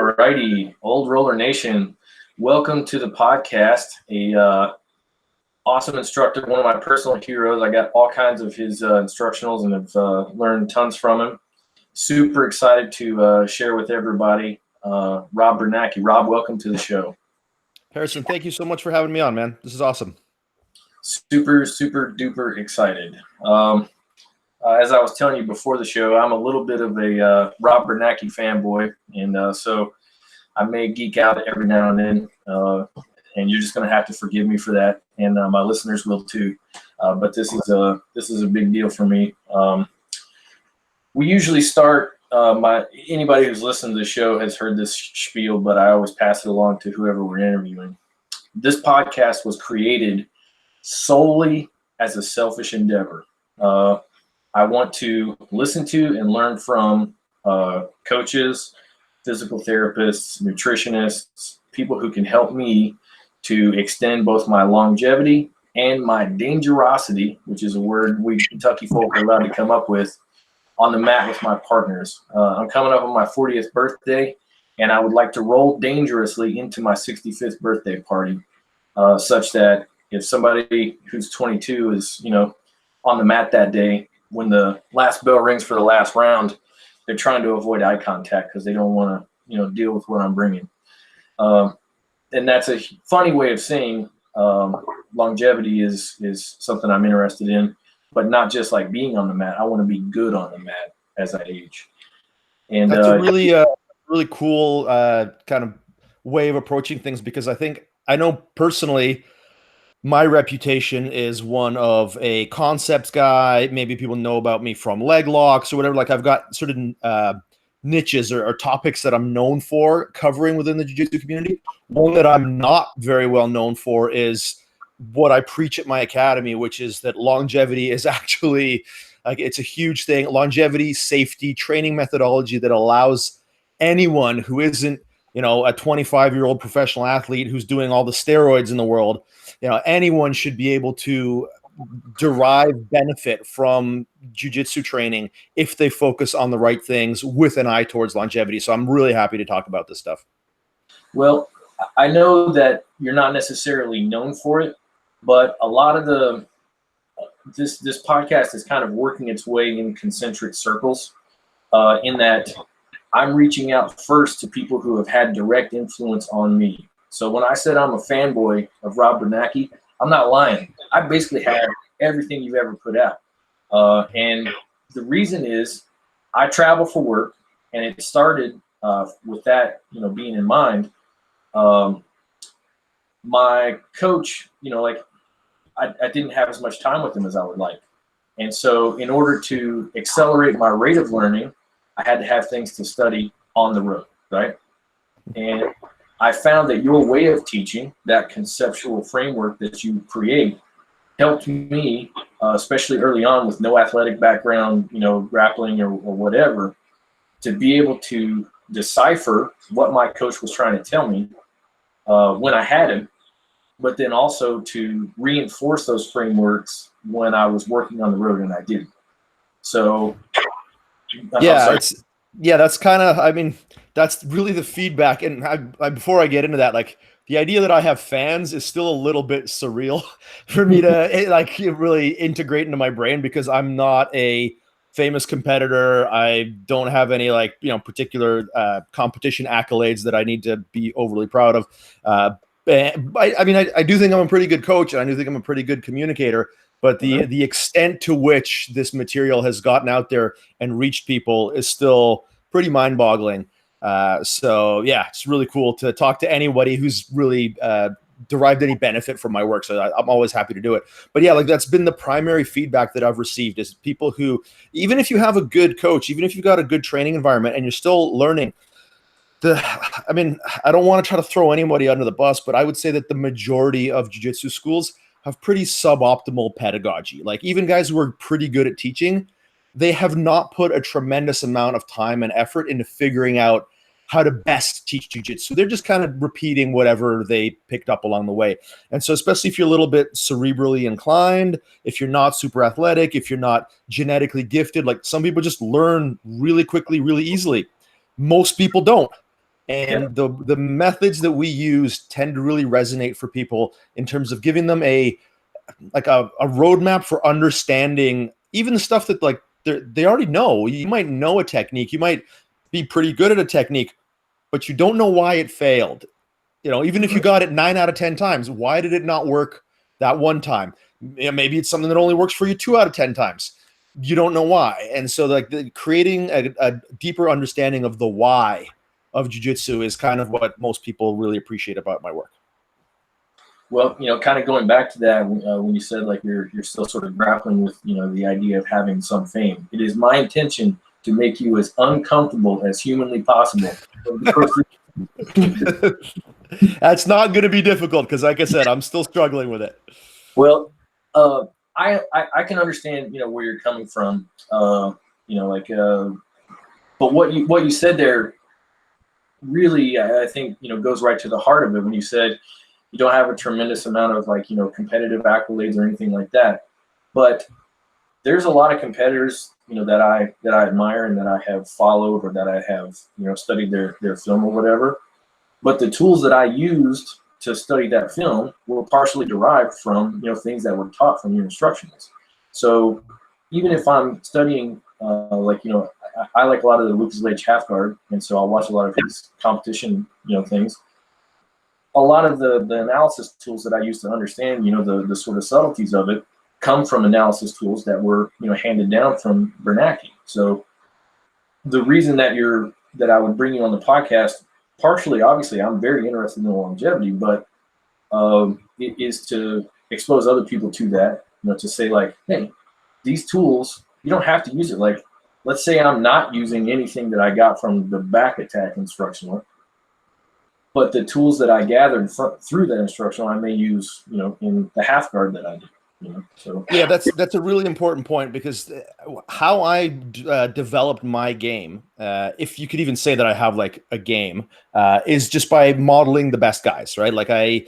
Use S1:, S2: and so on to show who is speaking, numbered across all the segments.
S1: All righty, Old Roller Nation, welcome to the podcast. Awesome instructor, one of my personal heroes. I got all kinds of his instructionals and have learned tons from him. Super excited to share with everybody. Rob Biernacki. Rob, welcome to the show.
S2: Harrison, thank you so much for having me on, man. This is awesome.
S1: Super duper excited. As I was telling you before the show, I'm a little bit of a Rob Biernacki fanboy, and so I may geek out every now and then, and you're just going to have to forgive me for that, and my listeners will too. But this is a big deal for me. We usually start. Anybody who's listened to the show has heard this spiel, but I always pass it along to whoever we're interviewing. This podcast was created solely as a selfish endeavor. I want to listen to and learn from coaches, physical therapists, nutritionists, people who can help me to extend both my longevity and my dangerosity, which is a word we Kentucky folk are allowed to come up with, on the mat with my partners. I'm coming up on my 40th birthday, and I would like to roll dangerously into my 65th birthday party, such that if somebody who's 22 is, on the mat that day, when the last bell rings for the last round, they're trying to avoid eye contact because they don't want to, deal with what I'm bringing. And that's a funny way of saying longevity is something I'm interested in, but not just like being on the mat. I want to be good on the mat as I age. And
S2: that's a really cool kind of way of approaching things, because I know personally, my reputation is one of a concepts guy. Maybe people know about me from leg locks or whatever. Like, I've got certain niches or topics that I'm known for covering within the jiu-jitsu community. One that I'm not very well known for is what I preach at my academy, which is that longevity is actually, like, it's a huge thing. Longevity, safety, training methodology that allows anyone who isn't, a 25-year-old professional athlete who's doing all the steroids in the world, anyone should be able to derive benefit from jiu-jitsu training if they focus on the right things with an eye towards longevity. So I'm really happy to talk about this stuff.
S1: Well, I know that you're not necessarily known for it, but a lot of this podcast is kind of working its way in concentric circles, in that I'm reaching out first to people who have had direct influence on me. So when I said I'm a fanboy of Rob Biernacki, I'm not lying. I basically have everything you've ever put out. And the reason is I travel for work, and it started with that, being in mind. My coach, I didn't have as much time with him as I would like. And so in order to accelerate my rate of learning, I had to have things to study on the road, right? And I found that your way of teaching, that conceptual framework that you create, helped me, especially early on with no athletic background, grappling or whatever, to be able to decipher what my coach was trying to tell me when I had him, but then also to reinforce those frameworks when I was working on the road, and I did. So
S2: that's kind of, that's really the feedback. And I before I get into that, like, the idea that I have fans is still a little bit surreal for me to really integrate into my brain, because I'm not a famous competitor. I don't have any particular competition accolades that I need to be overly proud of. I do think I'm a pretty good coach, and I do think I'm a pretty good communicator. But the extent to which this material has gotten out there and reached people is still pretty mind-boggling. So yeah, it's really cool to talk to anybody who's really derived any benefit from my work. So I'm always happy to do it. But yeah, that's been the primary feedback that I've received, is people who, even if you have a good coach, even if you've got a good training environment and you're still learning, I don't want to try to throw anybody under the bus, but I would say that the majority of jiu-jitsu schools have pretty suboptimal pedagogy. Like, even guys who are pretty good at teaching, they have not put a tremendous amount of time and effort into figuring out how to best teach jiu-jitsu. They're just kind of repeating whatever they picked up along the way. And so, especially if you're a little bit cerebrally inclined, if you're not super athletic, if you're not genetically gifted, like, some people just learn really quickly, really easily. Most people don't. And the methods that we use tend to really resonate for people in terms of giving them a roadmap for understanding even the stuff that like they already know. You might know a technique, you might be pretty good at a technique, but you don't know why it failed. Even if you got it 9 out of 10 times, why did it not work that one time? Maybe it's something that only works for you 2 out of 10 times. You don't know why. And so like creating a deeper understanding of the why of jiu-jitsu is kind of what most people really appreciate about my work.
S1: Well, kind of going back to that, when you said like you're still sort of grappling with, the idea of having some fame, it is my intention to make you as uncomfortable as humanly possible.
S2: That's not going to be difficult because, like I said, I'm still struggling with it.
S1: Well, I can understand, where you're coming from, but what you said there really, I think, goes right to the heart of it when you said you don't have a tremendous amount of like, competitive accolades or anything like that. But there's a lot of competitors, that I admire and that I have followed or that I have, studied their film or whatever. But the tools that I used to study that film were partially derived from, things that were taught from your instructionals. So even if I'm studying, I like a lot of the Lucas Leitch half guard, and so I'll watch a lot of his competition, things. A lot of the analysis tools that I use to understand, the sort of subtleties of it come from analysis tools that were, handed down from Biernacki. So the reason that I would bring you on the podcast, partially, obviously, I'm very interested in the longevity, but it is to expose other people to that, to say like, hey, these tools, you don't have to use it. Like, let's say I'm not using anything that I got from the back attack instructional, but the tools that I gathered through that instructional, I may use, in the half guard that I did. So
S2: yeah, that's a really important point because how I developed my game, if you could even say that I have like a game, is just by modeling the best guys, right? Like I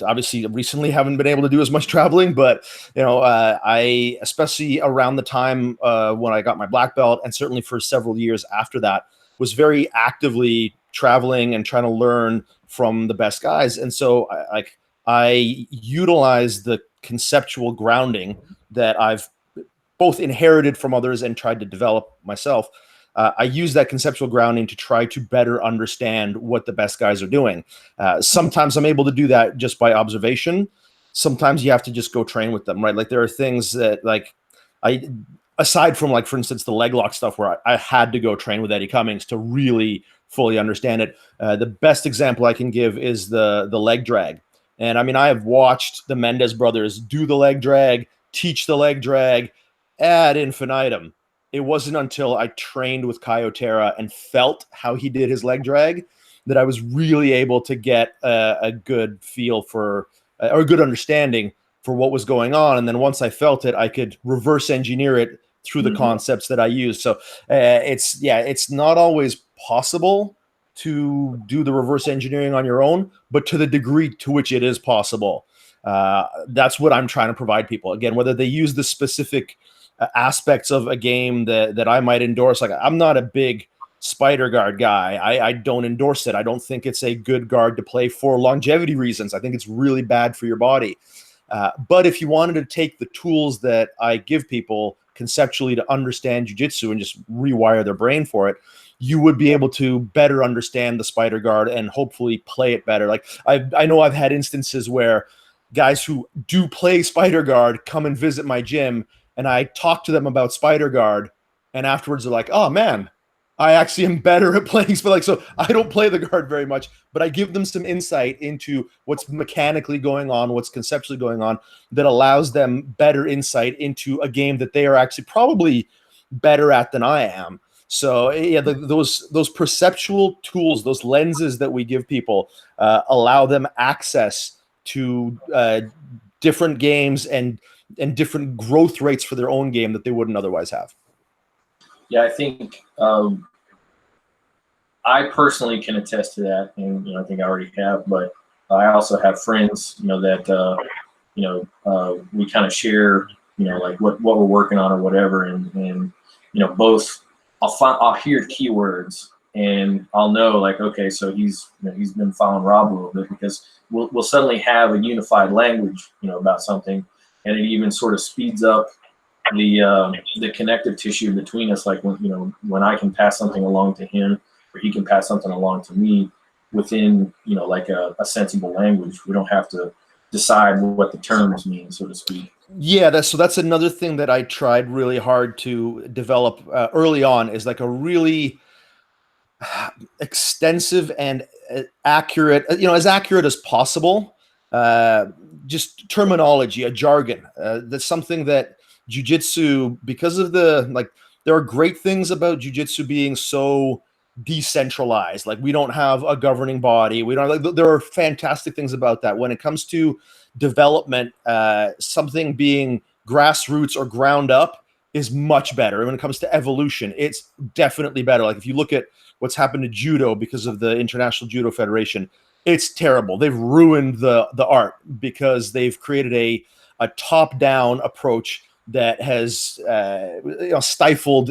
S2: obviously recently haven't been able to do as much traveling, but I especially around the time when I got my black belt, and certainly for several years after that, was very actively traveling and trying to learn from the best guys, and so I utilize the conceptual grounding that I've both inherited from others and tried to develop myself. I use that conceptual grounding to try to better understand what the best guys are doing. Sometimes I'm able to do that just by observation. Sometimes you have to just go train with them, right? Like there are things that aside from like, for instance, the leg lock stuff where I had to go train with Eddie Cummings to really fully understand it. The best example I can give is the leg drag. And I mean, I have watched the Mendez brothers do the leg drag, teach the leg drag ad infinitum. It wasn't until I trained with Kayotera and felt how he did his leg drag that I was really able to get a good feel for, or a good understanding for what was going on. And then once I felt it, I could reverse engineer it through the concepts that I use. So it's not always possible to do the reverse engineering on your own, but to the degree to which it is possible, that's what I'm trying to provide people. Again, whether they use the specific aspects of a game that I might endorse. Like I'm not a big spider guard guy. I don't endorse it. I don't think it's a good guard to play for longevity reasons. I think it's really bad for your body. But if you wanted to take the tools that I give people conceptually to understand jiu-jitsu and just rewire their brain for it, you would be able to better understand the spider guard and hopefully play it better. Like I know I've had instances where guys who do play spider guard come and visit my gym and I talk to them about spider guard and afterwards they're like, oh man, I actually am better at playing. But so I don't play the guard very much, but I give them some insight into what's mechanically going on, what's conceptually going on that allows them better insight into a game that they are actually probably better at than I am. So yeah, those perceptual tools, those lenses that we give people, allow them access to different games and different growth rates for their own game that they wouldn't otherwise have.
S1: Yeah, I think I personally can attest to that, and I think I already have. But I also have friends, that we kind of share, like what we're working on or whatever, and both I'll hear keywords and I'll know like, okay, so he's been following Rob a little bit, because we'll suddenly have a unified language, about something, and it even sort of speeds up the connective tissue between us. Like when I can pass something along to him, or he can pass something along to me within like a sensible language. We don't have to decide what the terms mean, so to speak.
S2: Yeah, that's another thing that I tried really hard to develop early on, is like a really extensive and accurate, as accurate as possible, just terminology, a jargon. That's something that jiu-jitsu, because of there are great things about jiu-jitsu being so decentralized. Like, we don't have a governing body. We don't, like, there are fantastic things about that. When it comes to development, something being grassroots or ground up is much better. And when it comes to evolution, it's definitely better. Like, if you look at what's happened to judo because of the International Judo Federation, it's terrible. They've ruined the art because they've created a top-down approach that has stifled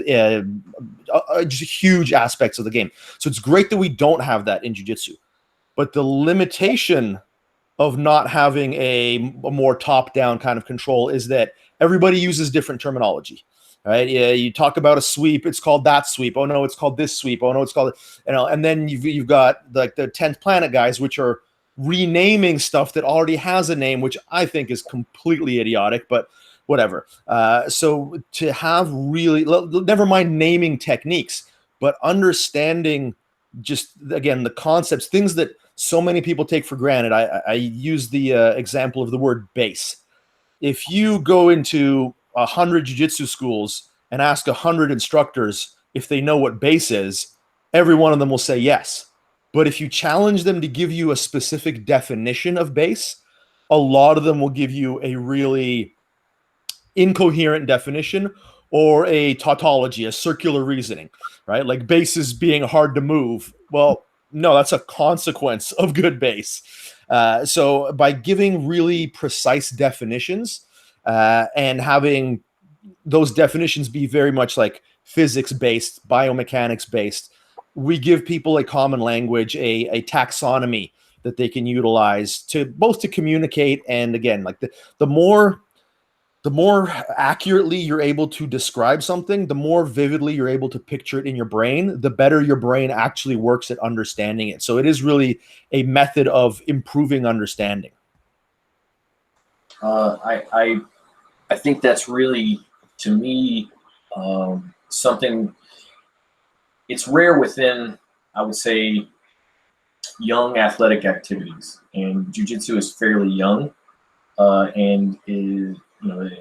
S2: just huge aspects of the game. So it's great that we don't have that in jiu-jitsu. But the limitation of not having a more top-down kind of control is that everybody uses different terminology. Right? Yeah, you talk about a sweep, it's called that sweep. Oh no, it's called this sweep. Oh no, it's called, and then you've got like the 10th Planet guys, which are renaming stuff that already has a name, which I think is completely idiotic, but whatever. So to have really, never mind naming techniques, but understanding just, again, the concepts, things that so many people take for granted. I use the example of the word base. If you go into 100 jiu-jitsu schools and ask 100 instructors if they know what base is, every one of them will say yes. But if you challenge them to give you a specific definition of base, a lot of them will give you a really incoherent definition, or a tautology, a circular reasoning, right? Like bases being hard to move. Well, no, that's a consequence of good base. So by giving really precise definitions, and having those definitions be very much like physics-based, biomechanics-based, we give people a common language, a taxonomy that they can utilize to both to communicate, and again, like the more accurately you're able to describe something, the more vividly you're able to picture it in your brain, the better your brain actually works at understanding it. So it is really a method of improving understanding.
S1: I think that's really, to me, something. It's rare within, I would say, young athletic activities, and jiu-jitsu is fairly young, and is,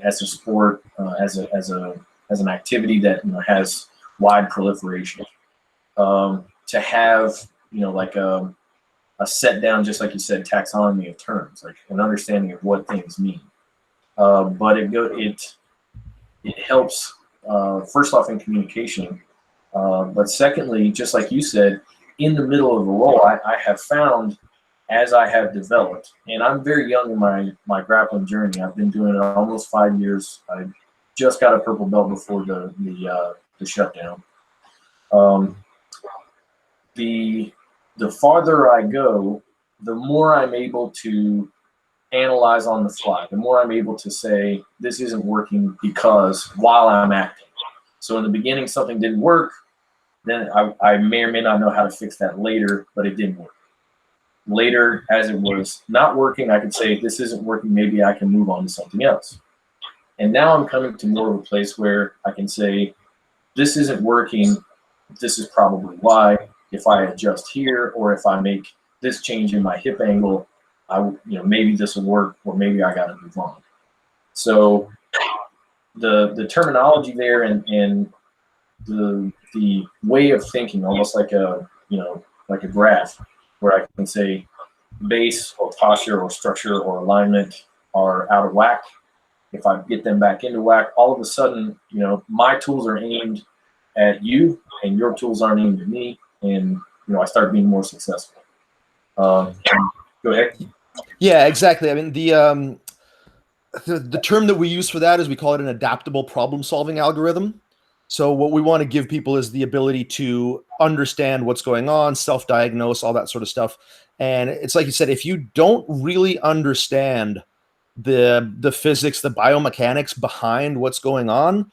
S1: as a sport, as an activity that has wide proliferation. To have like a set down, just like you said, taxonomy of terms, like an understanding of what things mean. But it helps, first off, in communication, but secondly, just like you said, in the middle of the role, I have found, as I have developed, and I'm very young in my grappling journey. I've been doing it almost 5 years. I just got a purple belt before the shutdown. The farther I go, the more I'm able to analyze on the fly, the more I'm able to say, this isn't working because, while I'm acting. So in the beginning, something didn't work. Then I may or may not know how to fix that later, but it didn't work. Later, as it was not working, I could say, this isn't working, maybe I can move on to something else. And now I'm coming to more of a place where I can say, this isn't working, this is probably why. If I adjust here, or if I make this change in my hip angle, maybe this will work, or maybe I got to move on. So the terminology there, and the way of thinking, almost like a graph, where I can say base or posture or structure or alignment are out of whack. If I get them back into whack, all of a sudden, my tools are aimed at you, and your tools aren't aimed at me, and I start being more successful. Go ahead.
S2: Yeah, exactly. I mean, the term that we use for that is, we call it an adaptable problem-solving algorithm. So what we want to give people is the ability to understand what's going on, self-diagnose, all that sort of stuff. And it's like you said, if you don't really understand the physics, the biomechanics behind what's going on,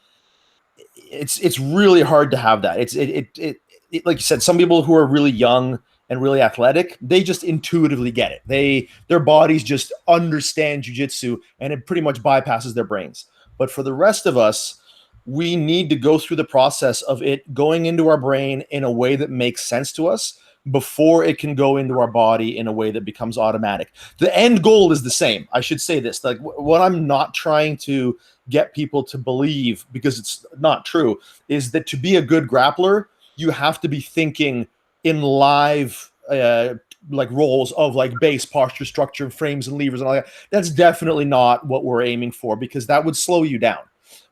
S2: it's really hard to have that. It like you said, some people who are really young and really athletic, they just intuitively get it. Their bodies just understand jiu-jitsu, and it pretty much bypasses their brains. But for the rest of us, we need to go through the process of it going into our brain in a way that makes sense to us before it can go into our body in a way that becomes automatic. The end goal is the same. I should say this, like what I'm not trying to get people to believe, because it's not true, is that to be a good grappler, you have to be thinking in live like roles of like base, posture, structure, frames and levers and all that. That's definitely not what we're aiming for, because that would slow you down.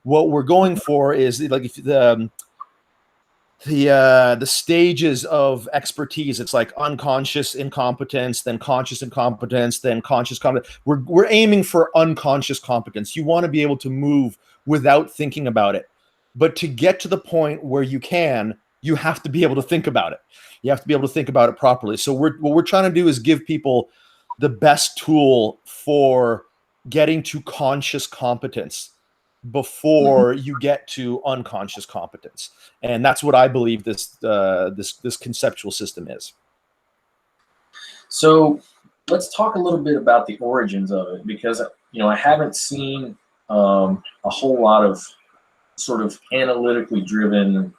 S2: What we're going for is like if the stages of expertise. It's like unconscious incompetence, then conscious incompetence, then conscious competence. We're aiming for unconscious competence. You want to be able to move without thinking about it. But to get to the point where you can, you have to be able to think about it. You have to be able to think about it properly. So what we're trying to do is give people the best tool for getting to conscious competence before you get to unconscious competence. And that's what I believe this conceptual system is.
S1: So let's talk a little bit about the origins of it, because I haven't seen a whole lot of sort of analytically driven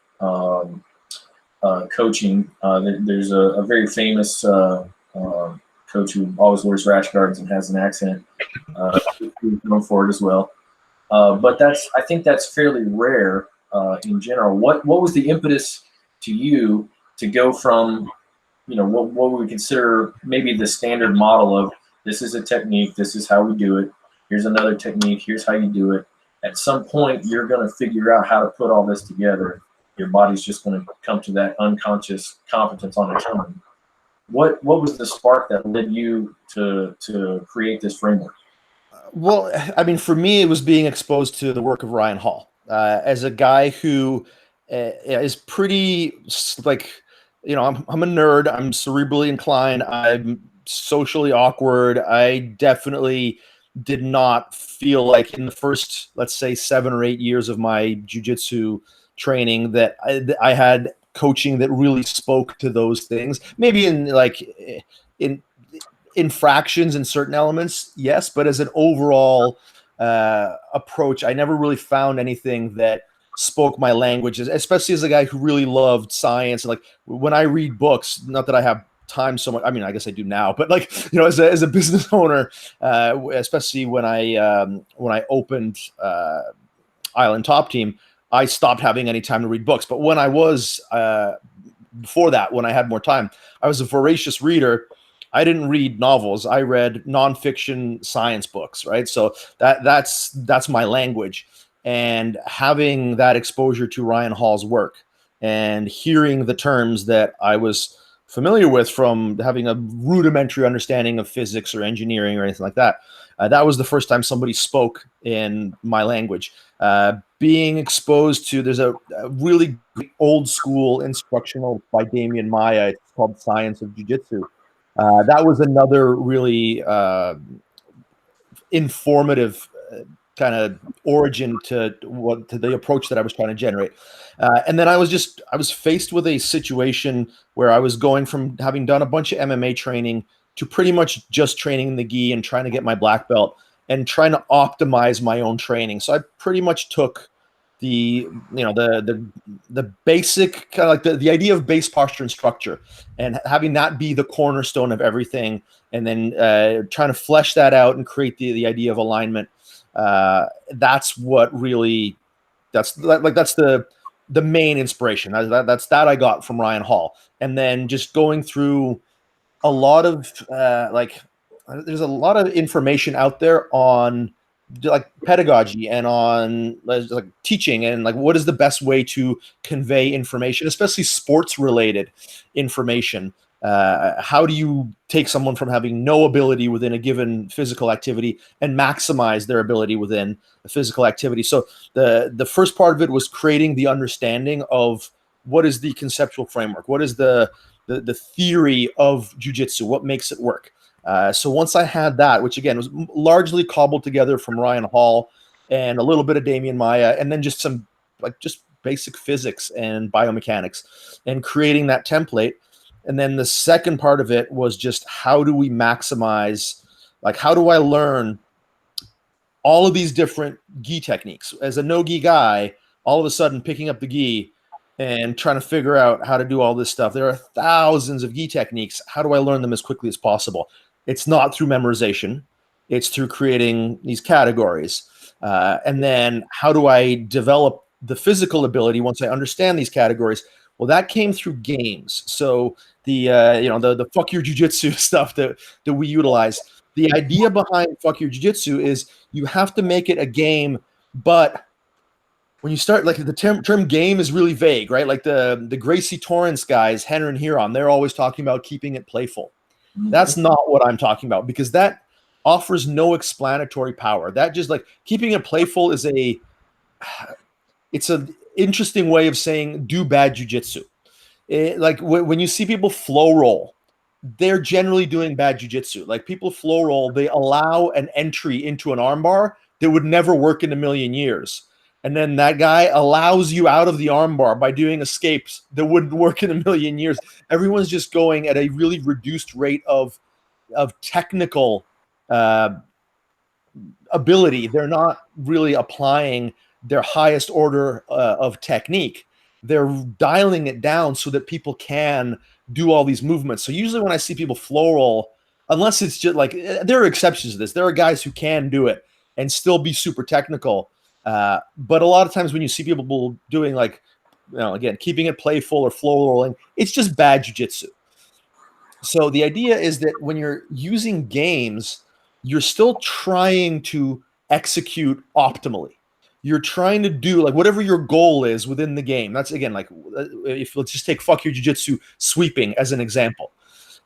S1: coaching. There's a very famous coach who always wears rash guards and has an accent. Who's known for it as well. But I think that's fairly rare in general. What was the impetus to you to go from, what we consider maybe the standard model of this is a technique, this is how we do it, here's another technique, here's how you do it. At some point, you're going to figure out how to put all this together. Your body's just going to come to that unconscious competence on its own. What was the spark that led you to create this framework?
S2: Well, I mean, for me, it was being exposed to the work of Ryan Hall as a guy who is pretty like, I'm a nerd. I'm cerebrally inclined. I'm socially awkward. I definitely did not feel like in the first, let's say, 7 or 8 years of my jiu-jitsu training that I had coaching that really spoke to those things. Maybe in fractions in certain elements, yes, but as an overall approach, I never really found anything that spoke my language, especially as a guy who really loved science. Like when I read books, not that I have time so much. I mean, I guess I do now, but like, as a business owner, especially when I opened Island Top Team, I stopped having any time to read books. But when I was before that, when I had more time, I was a voracious reader. I didn't read novels. I read nonfiction science books, right? So that's my language. And having that exposure to Ryan Hall's work and hearing the terms that I was familiar with from having a rudimentary understanding of physics or engineering or anything like that, that was the first time somebody spoke in my language. Being exposed to, there's a really old school instructional by Damien Maya. It's called Science of Jiu-Jitsu. That was another really informative kind of origin to the approach that I was trying to generate. And then I was faced with a situation where I was going from having done a bunch of MMA training to pretty much just training in the gi and trying to get my black belt and trying to optimize my own training. So I pretty much took the basic kind of like the idea of base posture and structure and having that be the cornerstone of everything, and then trying to flesh that out and create the idea of alignment. That's what really that's the main inspiration. That's that I got from Ryan Hall. And then just going through a lot of there's a lot of information out there on like pedagogy and on like teaching and like what is the best way to convey information, especially sports related information. How do you take someone from having no ability within a given physical activity and maximize their ability within a physical activity? So the first part of it was creating the understanding of what is the conceptual framework? What is the theory of jiu-jitsu? What makes it work? So once I had that, which again was largely cobbled together from Ryan Hall and a little bit of Damian Maya, and then just some just basic physics and biomechanics, and creating that template. And then the second part of it was just how do we maximize, how do I learn all of these different gi techniques as a no gi guy, all of a sudden picking up the gi and trying to figure out how to do all this stuff. There are thousands of gi techniques. How do I learn them as quickly as possible? It's not through memorization. It's through creating these categories. And then how do I develop the physical ability once I understand these categories? Well, that came through games. So the fuck your jiu-jitsu stuff that we utilize. The idea behind fuck your jiu-jitsu is you have to make it a game, but when you start, the term game is really vague, right? Like the Gracie Torrance guys, Henry and Huron, they're always talking about keeping it playful. That's not what I'm talking about, because that offers no explanatory power. That just keeping it playful is it's an interesting way of saying do bad jiu-jitsu. When you see people flow roll, they're generally doing bad jiu-jitsu. People flow roll, they allow an entry into an armbar that would never work in a million years. And then that guy allows you out of the armbar by doing escapes that wouldn't work in a million years. Everyone's just going at a really reduced rate of technical ability. They're not really applying their highest order of technique. They're dialing it down so that people can do all these movements. So usually when I see people flow roll, unless it's just there are exceptions to this. There are guys who can do it and still be super technical. But a lot of times when you see people doing again, keeping it playful or flow rolling, it's just bad jiu-jitsu. So the idea is that when you're using games, you're still trying to execute optimally. You're trying to do whatever your goal is within the game. That's again, if let's just take fuck your jiu-jitsu sweeping as an example.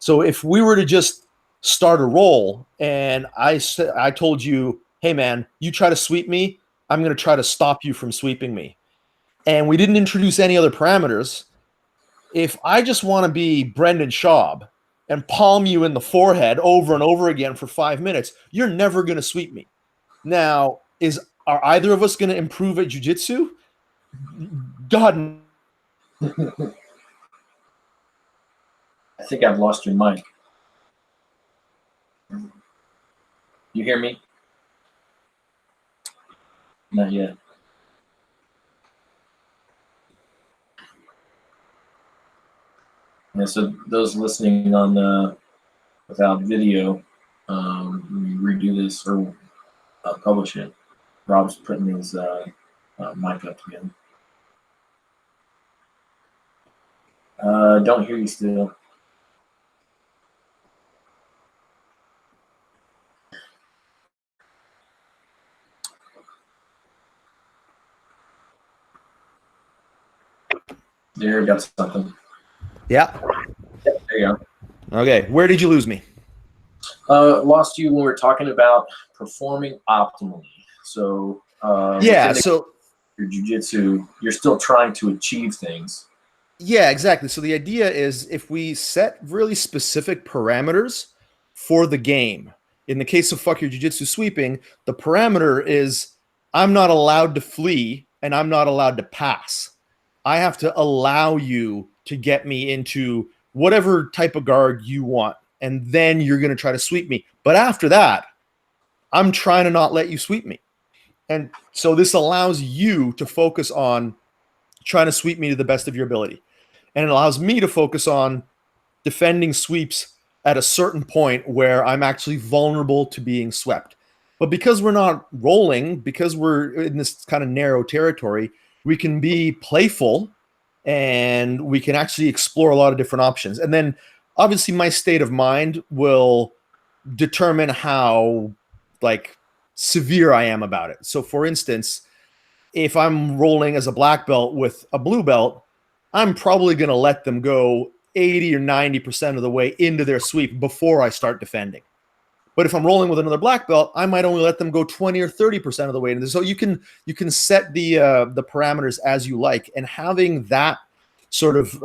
S2: So if we were to just start a roll and I told you, hey man, you try to sweep me, I'm going to try to stop you from sweeping me. And we didn't introduce any other parameters. If I just want to be Brendan Schaub and palm you in the forehead over and over again for 5 minutes, you're never going to sweep me. Now, are either of us going to improve at jiu-jitsu? God.
S1: I think I've lost your mic. You hear me? Not yet. Yeah, so those listening on without video, we redo this or publish it. Rob's putting his mic up again. Don't hear you still. There, you got something.
S2: Yeah.
S1: There you
S2: go. Okay, where did you lose me?
S1: Lost you when we were talking about performing optimally. So
S2: so
S1: your jiu-jitsu, you're still trying to achieve things.
S2: Yeah, exactly. So the idea is if we set really specific parameters for the game, in the case of fuck your jiu-jitsu sweeping, the parameter is I'm not allowed to flee and I'm not allowed to pass. I have to allow you to get me into whatever type of guard you want, and then you're going to try to sweep me. But after that, I'm trying to not let you sweep me. And so this allows you to focus on trying to sweep me to the best of your ability. And it allows me to focus on defending sweeps at a certain point where I'm actually vulnerable to being swept. But because we're not rolling, because we're in this kind of narrow territory, we can be playful and we can actually explore a lot of different options. And then obviously my state of mind will determine how severe I am about it. So for instance, if I'm rolling as a black belt with a blue belt, I'm probably going to let them go 80 or 90% of the way into their sweep before I start defending. But if I'm rolling with another black belt, I might only let them go 20 or 30% of the way into this. So you can set the parameters as you like, and having that sort of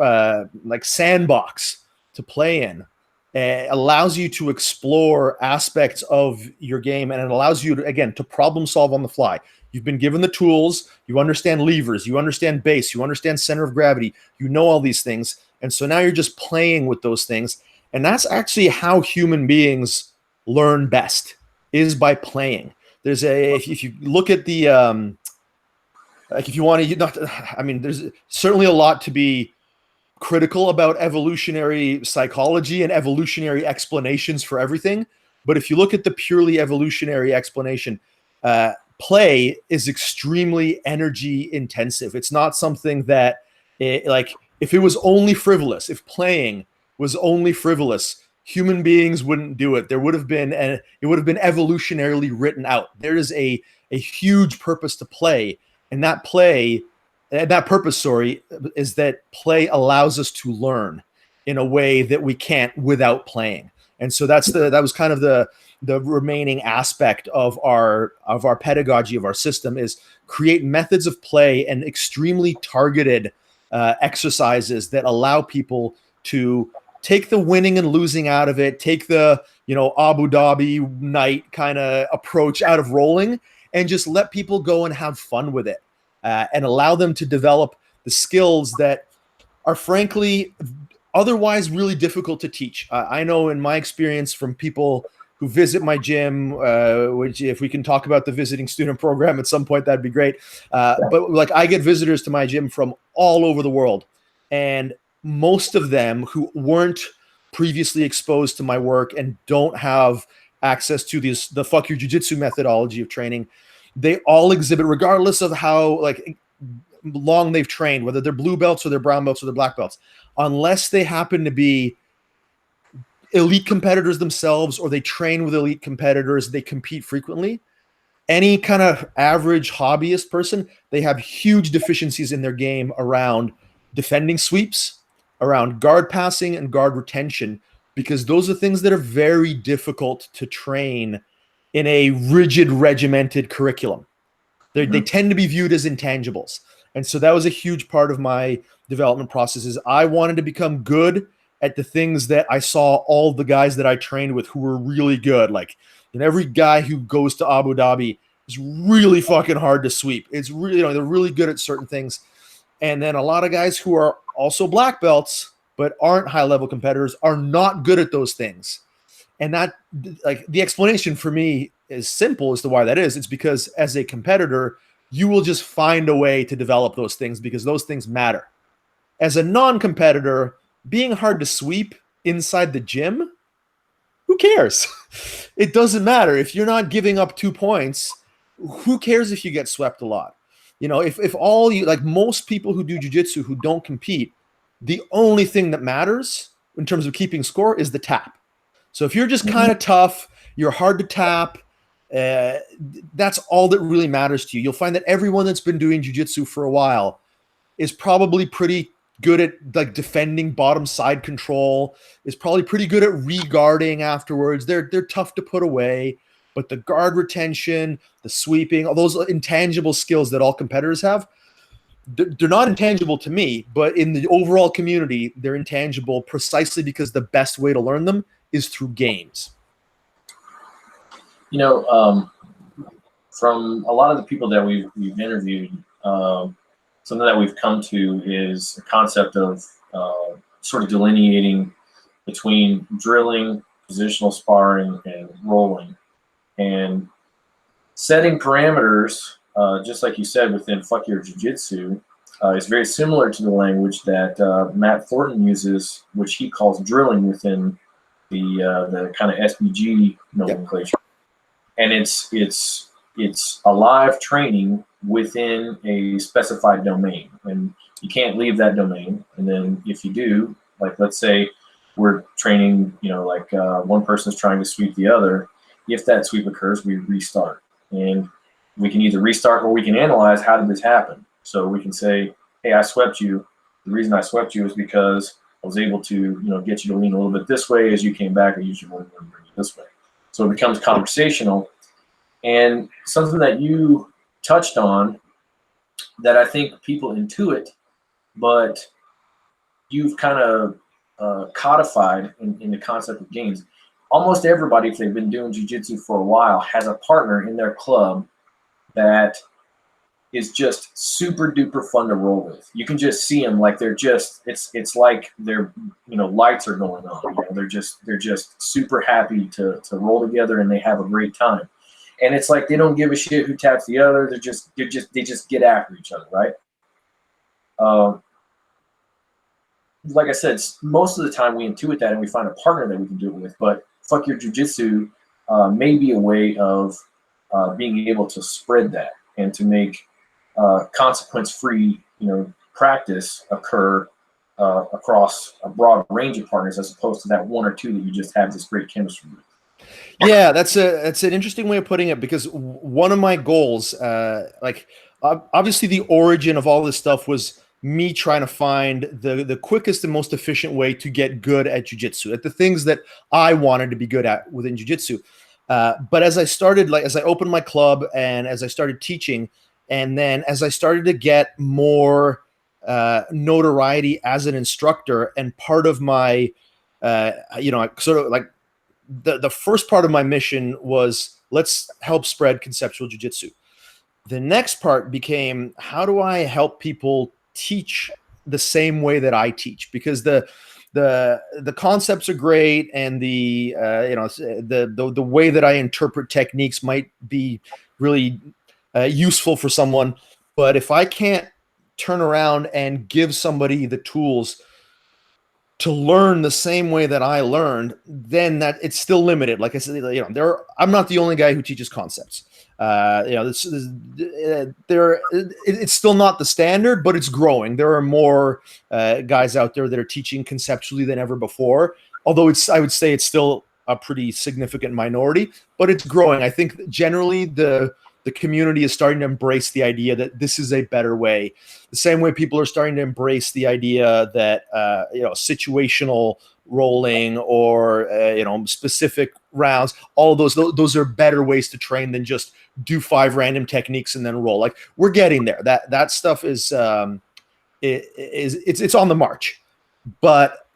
S2: like sandbox to play in. Allows you to explore aspects of your game, and it allows you to, again, to problem solve on the fly. You've been given the tools, you understand levers, you understand base, you understand center of gravity, you know all these things. And so now you're just playing with those things. And that's actually how human beings learn best, is by playing. There's if you look at the, like if you want to, I mean, there's certainly a lot to be critical about evolutionary psychology and evolutionary explanations for everything. But if you look at the purely evolutionary explanation, play is extremely energy intensive. It's not something that, like, if it was only frivolous, if playing was only frivolous, human beings wouldn't do it. There would have been, and it would have been evolutionarily written out. There is a huge purpose to play, and that purpose, sorry, is that play allows us to learn in a way that we can't without playing. And so that was kind of the remaining aspect of our pedagogy, of our system, is create methods of play and extremely targeted exercises that allow people to take the winning and losing out of it, take the, Abu Dhabi night kind of approach out of rolling, and just let people go and have fun with it. And allow them to develop the skills that are frankly otherwise really difficult to teach. I know in my experience from people who visit my gym, which if we can talk about the visiting student program at some point, that'd be great. But like, I get visitors to my gym from all over the world, and most of them who weren't previously exposed to my work and don't have access to the fuck your jiu-jitsu methodology of training, they all exhibit, regardless of how like long they've trained, whether they're blue belts or they're brown belts or they're black belts, unless they happen to be elite competitors themselves or they train with elite competitors, they compete frequently. Any kind of average hobbyist person, they have huge deficiencies in their game around defending sweeps, around guard passing and guard retention, because those are things that are very difficult to train in a rigid, regimented curriculum. They tend to be viewed as intangibles. And so that was a huge part of my development process. Is I wanted to become good at the things that I saw all the guys that I trained with who were really good. Like, every guy who goes to Abu Dhabi is really fucking hard to sweep. It's really, they're really good at certain things. And then a lot of guys who are also black belts but aren't high-level competitors are not good at those things. And that, like, the explanation for me is simple as to why that is. It's because as a competitor, you will just find a way to develop those things because those things matter. As a non-competitor, being hard to sweep inside the gym, who cares? It doesn't matter. If you're not giving up 2 points, who cares if you get swept a lot? If all you, like most people who do jiu-jitsu who don't compete, the only thing that matters in terms of keeping score is the tap. So if you're just kind of tough, you're hard to tap, that's all that really matters to you. You'll find that everyone that's been doing jiu-jitsu for a while is probably pretty good at like defending bottom side control, is probably pretty good at re-guarding afterwards. They're tough to put away, but the guard retention, the sweeping, all those intangible skills that all competitors have, they're not intangible to me, but in the overall community, they're intangible precisely because the best way to learn them is through games.
S1: From a lot of the people that we've interviewed, something that we've come to is a concept of sort of delineating between drilling, positional sparring, and rolling, and setting parameters, just like you said, within Fuck Your Jiu-Jitsu, is very similar to the language that Matt Thornton uses, which he calls drilling within the kind of SBG nomenclature. And it's a live training within a specified domain, and you can't leave that domain. And then if you do, like let's say we're training, one person's trying to sweep the other, if that sweep occurs, we restart. And we can either restart or we can analyze, how did this happen? So we can say, hey, I swept you. The reason I swept you is because I was able to, get you to lean a little bit this way as you came back, or usually bring you this way. So it becomes conversational. And something that you touched on that I think people intuit, but you've kind of codified in the concept of games. Almost everybody, if they've been doing jiu-jitsu for a while, has a partner in their club that is just super duper fun to roll with. You can just see them like they're just it's like their lights are going on. They're just super happy to roll together, and they have a great time. And it's like they don't give a shit who taps the other. They just get after each other, right? Like I said, most of the time we intuit that and we find a partner that we can do it with. But fuck your jujitsu may be a way of being able to spread that and to make consequence-free, practice occur across a broad range of partners, as opposed to that one or two that you just have this great chemistry with.
S2: Yeah, that's an interesting way of putting it, because one of my goals, obviously the origin of all this stuff was me trying to find the quickest and most efficient way to get good at jiu-jitsu, at the things that I wanted to be good at within jiu-jitsu. But as I opened my club and as I started teaching, and then as I started to get more notoriety as an instructor, and part of my, sort of like the first part of my mission was, let's help spread conceptual jiu-jitsu. The next part became, how do I help people teach the same way that I teach? Because the concepts are great, and the way that I interpret techniques might be really useful for someone, but if I can't turn around and give somebody the tools to learn the same way that I learned, then that it's still limited. Like I said, I'm not the only guy who teaches concepts. It's still not the standard, but it's growing. There are more guys out there that are teaching conceptually than ever before. Although I would say it's still a pretty significant minority, but it's growing. I think generally the community is starting to embrace the idea that this is a better way. The same way people are starting to embrace the idea that situational rolling or specific rounds, all of those are better ways to train than just do 5 random techniques and then roll. Like, we're getting there. That stuff is it's on the march. But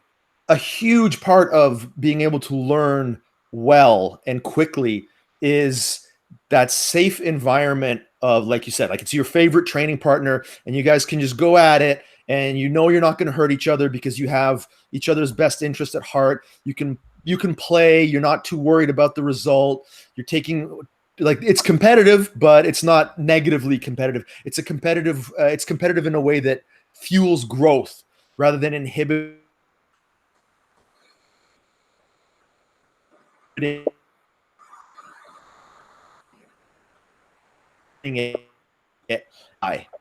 S2: a huge part of being able to learn well and quickly is that safe environment of, like you said, like it's your favorite training partner, and you guys can just go at it, and you're not going to hurt each other because you have each other's best interest at heart. You can play. You're not too worried about the result. You're taking, like, it's competitive, but it's not negatively competitive. It's competitive in a way that fuels growth rather than inhibiting a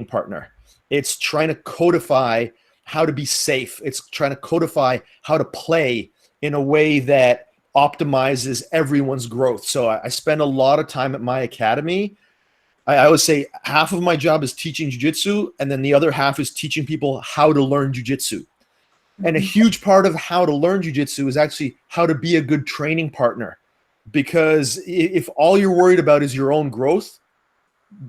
S2: partner. It's trying to codify how to be safe. It's trying to codify how to play in a way that optimizes everyone's growth. So I spend a lot of time at my academy. I would say half of my job is teaching jiu-jitsu, and then the other half is teaching people how to learn jiu-jitsu. And a huge part of how to learn jiu-jitsu is actually how to be a good training partner. Because if all you're worried about is your own growth,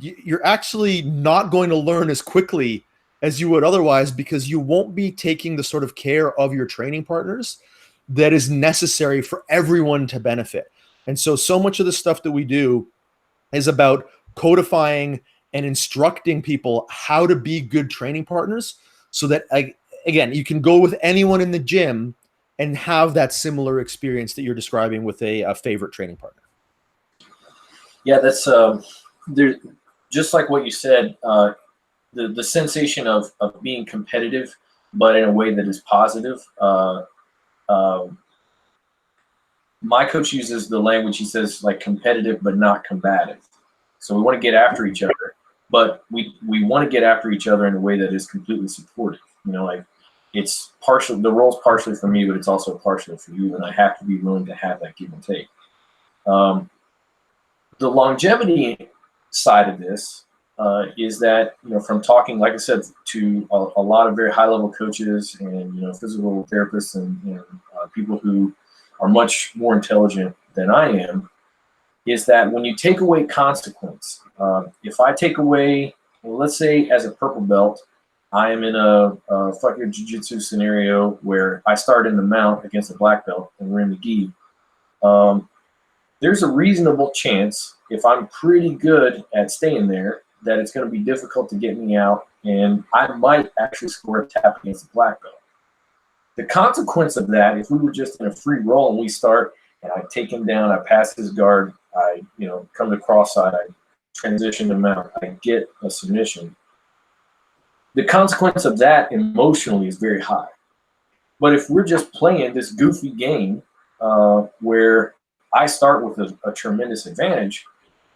S2: you're actually not going to learn as quickly as you would otherwise, because you won't be taking the sort of care of your training partners that is necessary for everyone to benefit. And so much of the stuff that we do is about codifying and instructing people how to be good training partners, so that, again, you can go with anyone in the gym and have that similar experience that you're describing with a favorite training partner.
S1: Yeah, that's there. Just like what you said, the sensation of being competitive, but in a way that is positive. My coach uses the language. He says, like, competitive but not combative. So we want to get after each other, but we want to get after each other in a way that is completely supportive. Like, it's partial. The role's partially for me, but it's also partially for you, and I have to be willing to have that give and take. The longevity side of this is that, from talking, like I said, to a lot of very high-level coaches and physical therapists and people who are much more intelligent than I am, is that when you take away consequence, if I take away, well, let's say as a purple belt, I am in a fucking jiu-jitsu scenario where I start in the mount against a black belt and we're in the gi. There's a reasonable chance, if I'm pretty good at staying there, that it's going to be difficult to get me out, and I might actually score a tap against the black belt. The consequence of that, if we were just in a free roll and we start, and I take him down, I pass his guard, I come to cross side, I transition to mount, I get a submission. The consequence of that emotionally is very high. But if we're just playing this goofy game where I start with a tremendous advantage,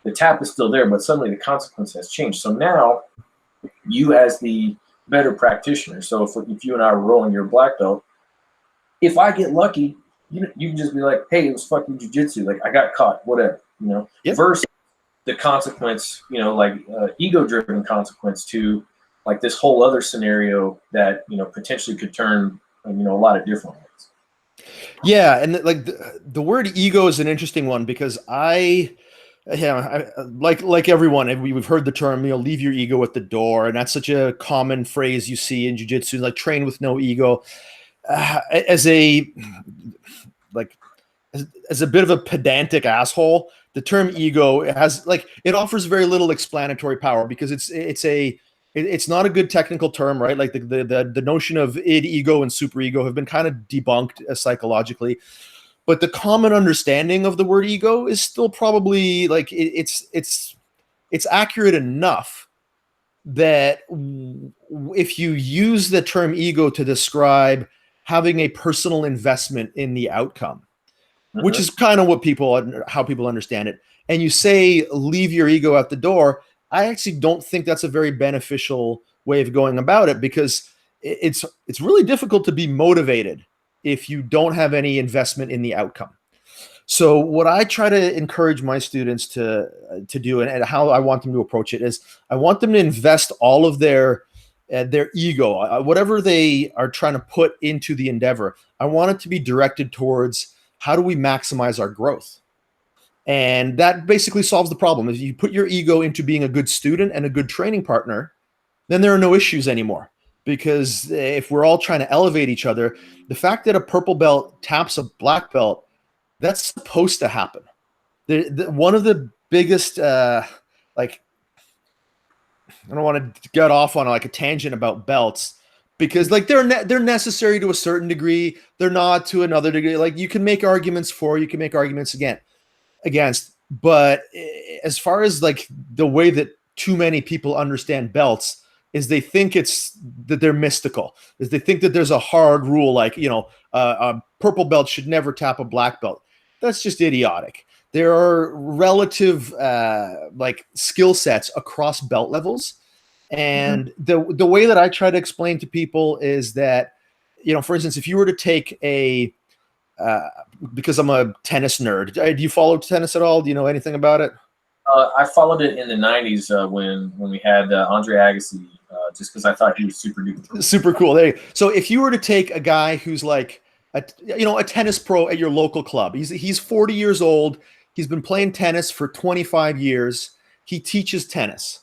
S1: the tap is still there, but suddenly the consequence has changed. So now you, as the better practitioner, so if you and I are rolling your black belt, if I get lucky, you can just be like, hey, it was fucking jiu-jitsu. Like, I got caught, whatever,
S2: Yep.
S1: Versus the consequence, ego-driven consequence to like this whole other scenario that, potentially could turn, a lot of different ways.
S2: Yeah, and like the word ego is an interesting one because like everyone, we've heard the term, leave your ego at the door, and that's such a common phrase you see in jiu-jitsu, like train with no ego. As a bit of a pedantic asshole, the term ego it offers very little explanatory power because it's not a good technical term, right? Like the notion of id, ego, and superego have been kind of debunked psychologically, but the common understanding of the word ego is still probably like it's accurate enough that if you use the term ego to describe having a personal investment in the outcome, which is kind of how people understand it, and you say leave your ego at the door, I actually don't think that's a very beneficial way of going about it because it's really difficult to be motivated if you don't have any investment in the outcome. So what I try to encourage my students to do, and how I want them to approach it, is I want them to invest all of their ego, whatever they are trying to put into the endeavor. I want it to be directed towards how do we maximize our growth. And that basically solves the problem. If you put your ego into being a good student and a good training partner, then there are no issues anymore. Because if we're all trying to elevate each other, the fact that a purple belt taps a black belt, that's supposed to happen. One of the biggest, I don't want to get off on like a tangent about belts, because like they're necessary to a certain degree. They're not to another degree. Like you can make arguments for, you can make arguments against, but as far as like the way that too many people understand belts is they think that they're mystical, is they think that there's a hard rule, like, a purple belt should never tap a black belt. That's just idiotic. There are relative skill sets across belt levels. And the way that I try to explain to people is that, for instance, if you were to take because I'm a tennis nerd. Do you follow tennis at all? Do you know anything about it?
S1: I followed it in the 90s when we had Andre Agassi, just because I thought he was super
S2: cool. There you go. So if you were to take a guy who's like a tennis pro at your local club, he's 40 years old. He's been playing tennis for 25 years. He teaches tennis,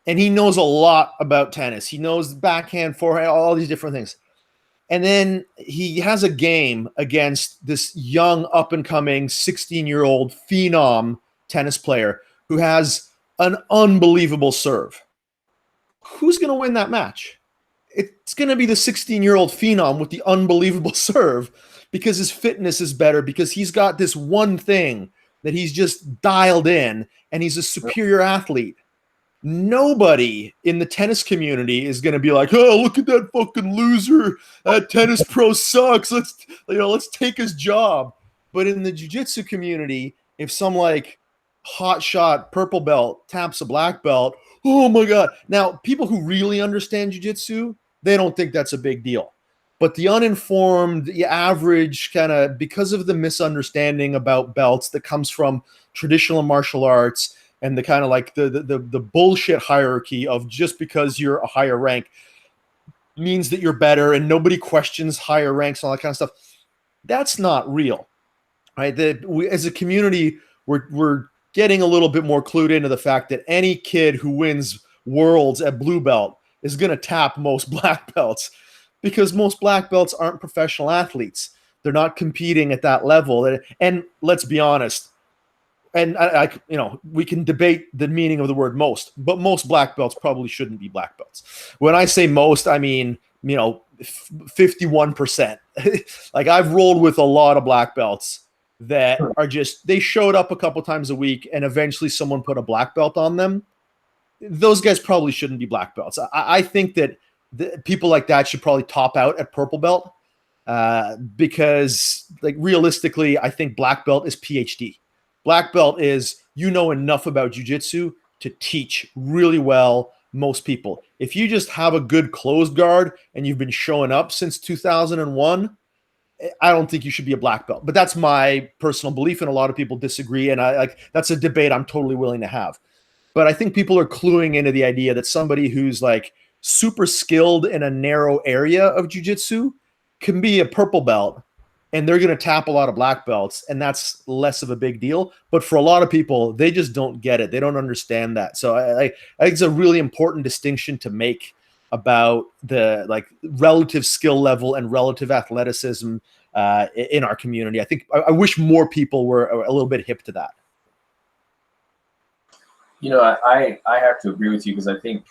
S2: and he knows a lot about tennis. He knows backhand, forehand, all these different things. And then he has a game against this young, up-and-coming 16-year-old phenom tennis player who has an unbelievable serve. Who's going to win that match? It's going to be the 16-year-old phenom with the unbelievable serve because his fitness is better, because he's got this one thing that he's just dialed in, and he's a superior athlete. Nobody in the tennis community is going to be like, oh, look at that fucking loser. That tennis pro sucks. Let's take his job. But in the jiu-jitsu community, if some like hot shot purple belt taps a black belt, oh my God. Now, people who really understand jiu-jitsu, they don't think that's a big deal. But the uninformed, the average kind of, because of the misunderstanding about belts that comes from traditional martial arts, and the kind of like the bullshit hierarchy of just because you're a higher rank means that you're better, and nobody questions higher ranks and all that kind of stuff. That's not real, right? That we, as a community, we're getting a little bit more clued into the fact that any kid who wins worlds at blue belt is going to tap most black belts, because most black belts aren't professional athletes. They're not competing at that level. And let's be honest, and we can debate the meaning of the word most, but most black belts probably shouldn't be black belts. When I say most, I mean, 51%. Like, I've rolled with a lot of black belts that are just, they showed up a couple times a week and eventually someone put a black belt on them. Those guys probably shouldn't be black belts. I think that people like that should probably top out at purple belt, because, like, realistically, I think black belt is PhD. Black belt is, enough about jiu-jitsu to teach really well most people. If you just have a good closed guard and you've been showing up since 2001, I don't think you should be a black belt. But that's my personal belief, and a lot of people disagree, and that's a debate I'm totally willing to have. But I think people are cluing into the idea that somebody who's like super skilled in a narrow area of jiu-jitsu can be a purple belt, and they're going to tap a lot of black belts, and that's less of a big deal. But for a lot of people, they just don't get it. They don't understand that. So I think it's a really important distinction to make about the, like, relative skill level and relative athleticism in our community. I wish more people were a little bit hip to that.
S1: I have to agree with you, because I think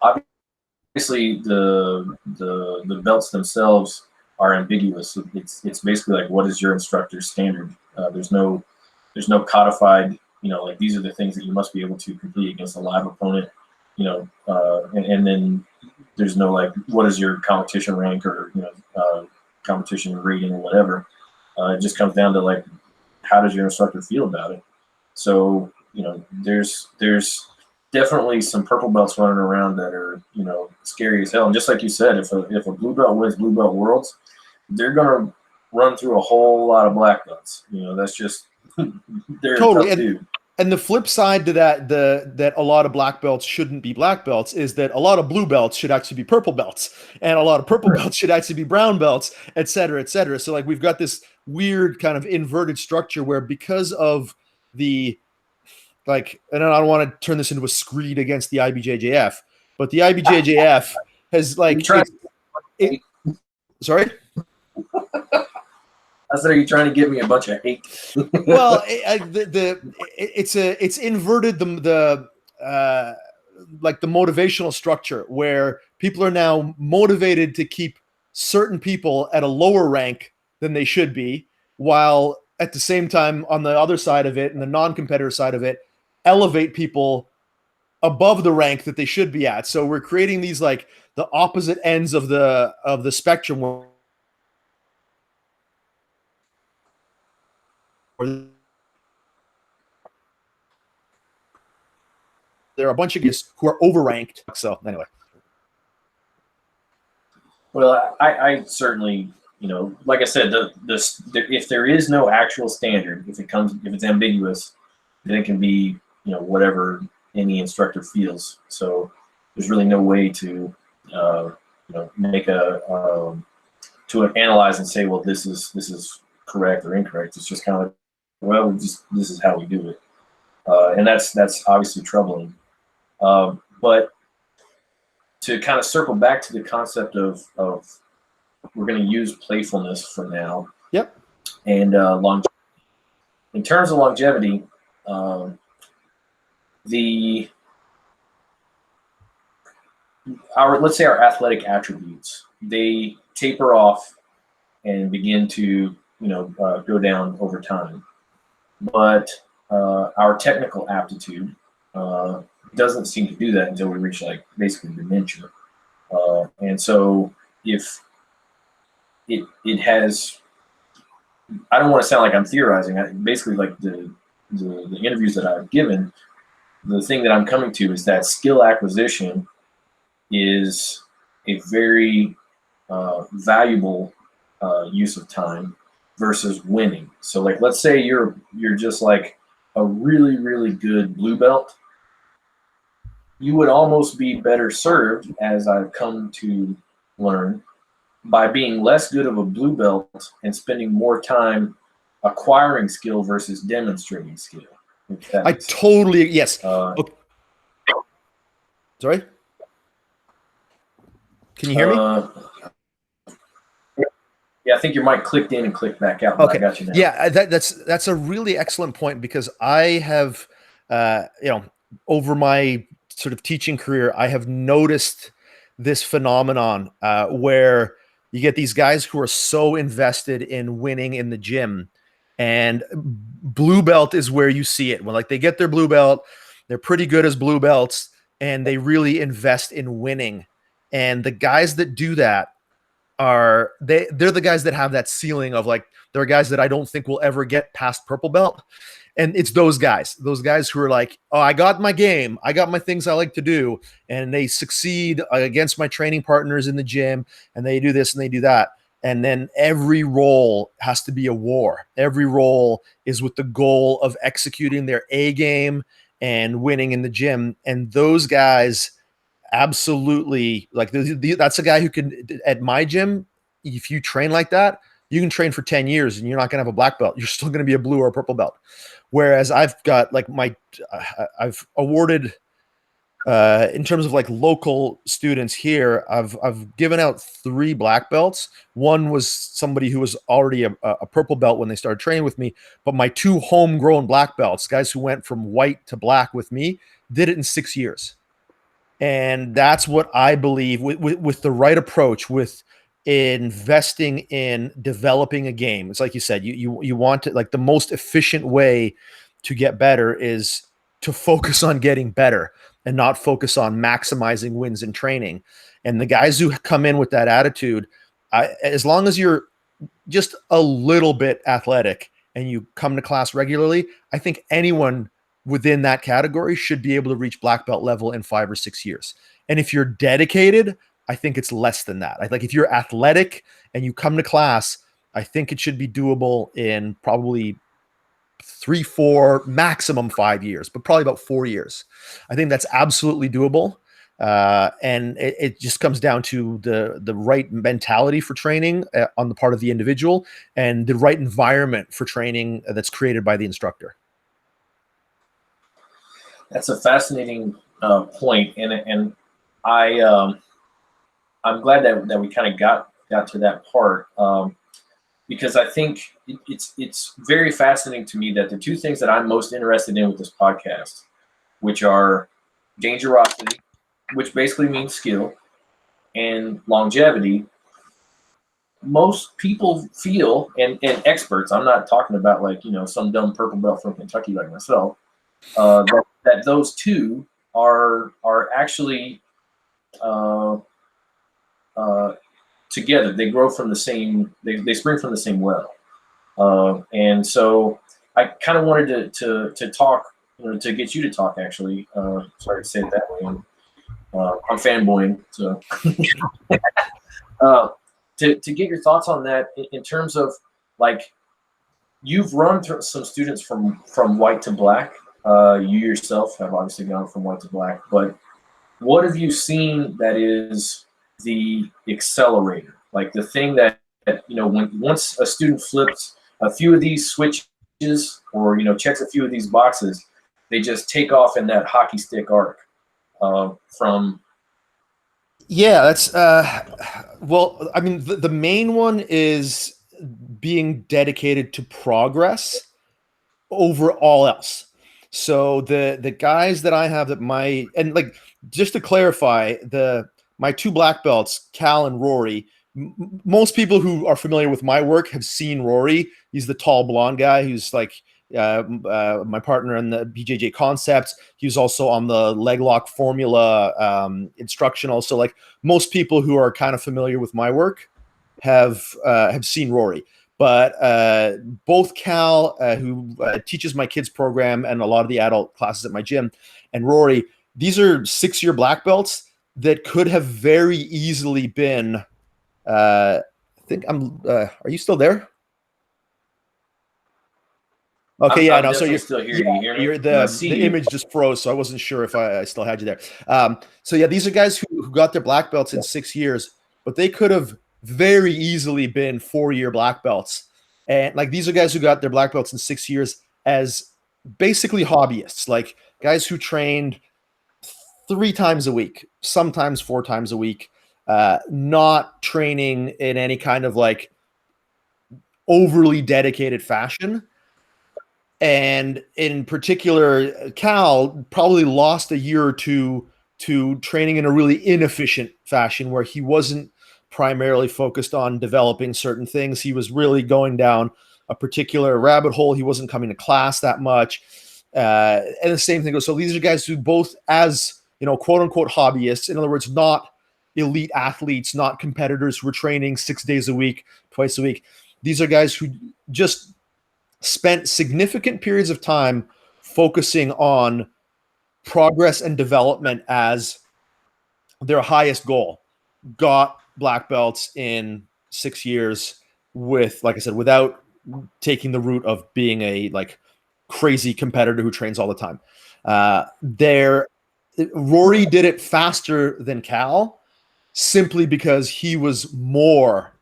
S1: obviously the belts themselves are ambiguous. It's basically like, what is your instructor's standard? There's no codified, like, these are the things that you must be able to complete against a live opponent, and then there's no, like, what is your competition rank, or competition rating, or whatever. It just comes down to, like, how does your instructor feel about it? So there's definitely some purple belts running around that are scary as hell. And just like you said, if a blue belt wins blue belt worlds, they're gonna run through a whole lot of black belts. That's just they're
S2: totally.
S1: tough dude.
S2: And the flip side to that, that a lot of black belts shouldn't be black belts, is that a lot of blue belts should actually be purple belts, and a lot of purple belts should actually be brown belts, et cetera, et cetera. So, like, we've got this weird kind of inverted structure where, because of the, like, and I don't want to turn this into a screed against the IBJJF, but the IBJJF has, like, sorry?
S1: I said, are you trying to give me a bunch of hate?
S2: Well, it's inverted the like the motivational structure, where people are now motivated to keep certain people at a lower rank than they should be, while at the same time, on the other side of it, and the non-competitor side of it, elevate people above the rank that they should be at. So we're creating these, like, the opposite ends of the spectrum, where there are a bunch of guys who are overranked. So anyway.
S1: Well, I certainly, like I said, if there is no actual standard, if it's ambiguous, then it can be, whatever any instructor feels. So there's really no way to, make to analyze and say, well, this is correct or incorrect. It's just kind of like, well, this is how we do it, and that's obviously troubling. But to kind of circle back to the concept of we're going to use playfulness for now.
S2: Yep.
S1: And longevity. In terms of longevity, let's say our athletic attributes, they taper off and begin to go down over time. But our technical aptitude doesn't seem to do that until we reach, like, basically dementia. And so if it has, I don't want to sound like I'm theorizing. Basically, like, the interviews that I've given, the thing that I'm coming to is that skill acquisition is a very valuable use of time versus winning. So, like, let's say you're just like a really, really good blue belt. You would almost be better served, as I've come to learn, by being less good of a blue belt and spending more time acquiring skill versus demonstrating skill.
S2: I totally, yes. Okay. Sorry? Can you hear me?
S1: Yeah, I think your mic clicked in and clicked back out, but I
S2: Okay.
S1: got you now.
S2: Yeah, that's a really excellent point, because I have, over my sort of teaching career, I have noticed this phenomenon where you get these guys who are so invested in winning in the gym, and blue belt is where you see it. When like they get their blue belt, they're pretty good as blue belts, and they really invest in winning. And the guys that do that they're the guys that have that ceiling of like, they're guys that I don't think will ever get past purple belt. And it's those guys who are like, oh, I got my game, I got my things I like to do, and they succeed against my training partners in the gym, and they do this and they do that. And then every role has to be a war. Every role is with the goal of executing their A game and winning in the gym. And those guys, absolutely, like that's a guy who can, at my gym, if you train like that, you can train for 10 years and you're not going to have a black belt. You're still going to be a blue or a purple belt. Whereas I've got like I've awarded, in terms of like local students here, I've given out 3 black belts. One was somebody who was already a purple belt when they started training with me, but my 2 homegrown black belts, guys who went from white to black with me, did it in 6 years. And that's what I believe, with the right approach, with investing in developing a game. It's like you said, you want to, like, the most efficient way to get better is to focus on getting better and not focus on maximizing wins in training. And the guys who come in with that attitude, as long as you're just a little bit athletic and you come to class regularly, I think anyone within that category should be able to reach black belt level in 5 or 6 years. And if you're dedicated, I think it's less than that. Like if you're athletic and you come to class, I think it should be doable in probably 3, 4, maximum 5 years, but probably about 4 years. I think that's absolutely doable. And it just comes down to the right mentality for training on the part of the individual, and the right environment for training that's created by the instructor.
S1: That's a fascinating point, and I'm glad that we kind of got to that part, because I think it's very fascinating to me that the 2 things that I'm most interested in with this podcast, which are dangerosity, which basically means skill, and longevity. Most people feel, and experts, I'm not talking about like, some dumb purple belt from Kentucky like myself, that those 2 are actually together. They grow from the same, they spring from the same well. And so I kind of wanted to talk, to get you to talk, actually. Sorry to say it that way. I'm fanboying, so to get your thoughts on that in terms of, like, you've run through some students from white to black. You yourself have obviously gone from white to black, but what have you seen that is the accelerator, like the thing that once a student flips a few of these switches, or checks a few of these boxes, they just take off in that hockey stick arc from.
S2: Yeah, that's well, I mean, the main one is being dedicated to progress over all else. So the guys that I have, and like, just to clarify, my 2 black belts, Cal and Rory, most people who are familiar with my work have seen Rory. He's the tall blonde guy who's like my partner in the BJJ Concepts. He was also on the leg lock formula instructional. So like, most people who are kind of familiar with my work have seen Rory. But both Cal, who teaches my kids program and a lot of the adult classes at my gym, and Rory, these are 6-year black belts that could have very easily been. I think I'm. Are you still there? Okay, yeah,
S1: I'm
S2: no. So you're
S1: still here. You hear me?
S2: You're the image just froze, so I wasn't sure if I still had you there. So yeah, these are guys who got their black belts in 6 years, but they could have very easily been 4-year black belts. And like, these are guys who got their black belts in 6 years as basically hobbyists, like guys who trained 3 times a week, sometimes 4 times a week, not training in any kind of like overly dedicated fashion. And in particular, Cal probably lost a year or two to training in a really inefficient fashion where he wasn't primarily focused on developing certain things. He was really going down a particular rabbit hole. He wasn't coming to class that much. And the same thing goes. So these are guys who both, as quote unquote hobbyists, in other words, not elite athletes, not competitors who are training 6 days a week, twice a week. These are guys who just spent significant periods of time focusing on progress and development as their highest goal. Got black belts in 6 years with, like I said, without taking the route of being a like crazy competitor who trains all the time. Rory did it faster than Cal simply because he was more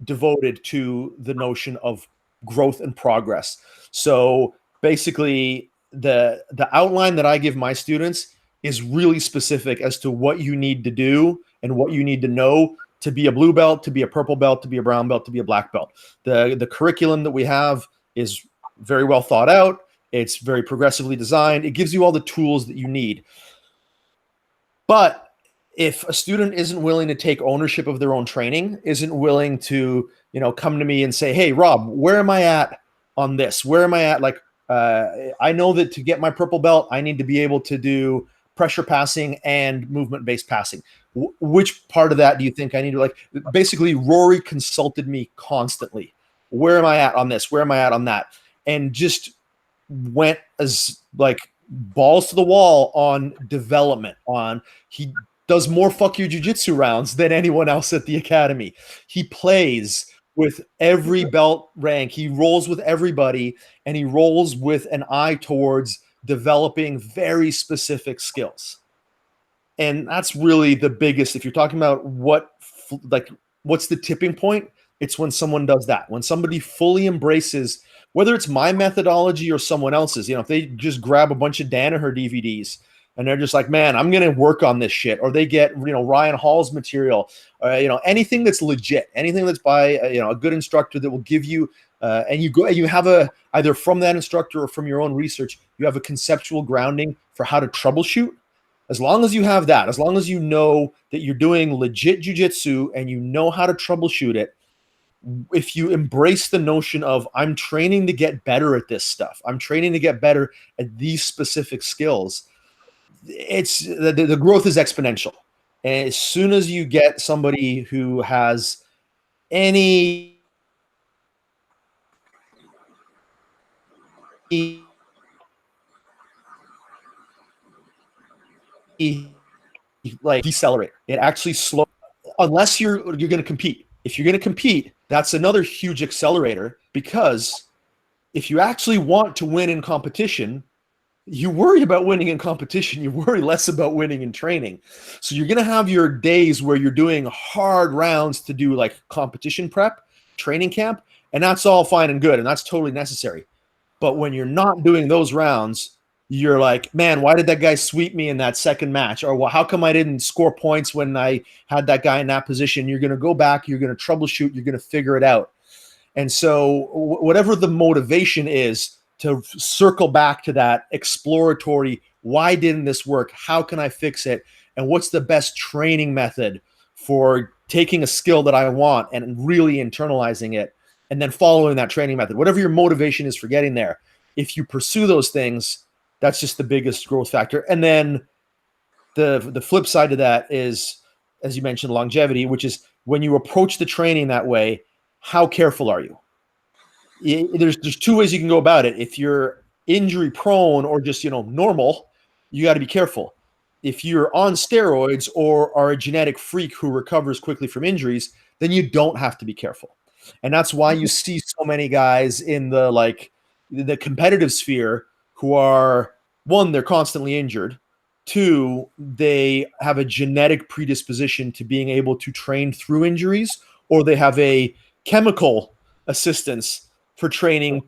S2: devoted to the notion of growth and progress. So basically the outline that I give my students is really specific as to what you need to do and what you need to know to be a blue belt, to be a purple belt, to be a brown belt, to be a black belt. The curriculum that we have is very well thought out. It's very progressively designed. It gives you all the tools that you need. But if a student isn't willing to take ownership of their own training, isn't willing to, come to me and say, hey, Rob, where am I at on this? Where am I at? Like, I know that to get my purple belt, I need to be able to do pressure passing and movement-based passing. Which part of that do you think I need to like? Basically, Rory consulted me constantly. Where am I at on this? Where am I at on that? And just went as like balls to the wall on development. He does more fuck you jiu-jitsu rounds than anyone else at the academy. He plays with every belt rank. He rolls with everybody, and he rolls with an eye towards developing very specific skills. And that's really the biggest. If you're talking about what's the tipping point, it's when someone does that. When somebody fully embraces, whether it's my methodology or someone else's, if they just grab a bunch of Danaher DVDs and they're just like, man, I'm going to work on this shit. Or they get, Ryan Hall's material, anything that's legit, anything that's by, a good instructor that will give you, and you go and you have either from that instructor or from your own research, you have a conceptual grounding for how to troubleshoot. As long as you have that, as long as you know that you're doing legit jiu-jitsu and you know how to troubleshoot it, if you embrace the notion of I'm training to get better at this stuff, I'm training to get better at these specific skills, it's the growth is exponential. And as soon as you get somebody who has any like decelerate, it actually slows unless you're going to compete. If you're going to compete, that's another huge accelerator, because if you actually want to win in competition, you worry about winning in competition. You worry less about winning in training. So you're going to have your days where you're doing hard rounds to do like competition prep, training camp, and that's all fine and good, and that's totally necessary. But when you're not doing those rounds, you're like, man, why did that guy sweep me in that second match? Or well, how come I didn't score points when I had that guy in that position? You're going to go back, you're going to troubleshoot, you're going to figure it out. And so whatever the motivation is to circle back to that exploratory, why didn't this work? How can I fix it? And what's the best training method for taking a skill that I want and really internalizing it, and then following that training method? Whatever your motivation is for getting there, if you pursue those things, that's just the biggest growth factor. And then the flip side of that is, as you mentioned, longevity, which is when you approach the training that way, how careful are you? There's two ways you can go about it. If you're injury prone or just, normal, you got to be careful. If you're on steroids or are a genetic freak who recovers quickly from injuries, then you don't have to be careful. And that's why you see so many guys in the competitive sphere who are, one, they're constantly injured. Two, they have a genetic predisposition to being able to train through injuries, or they have a chemical assistance for training,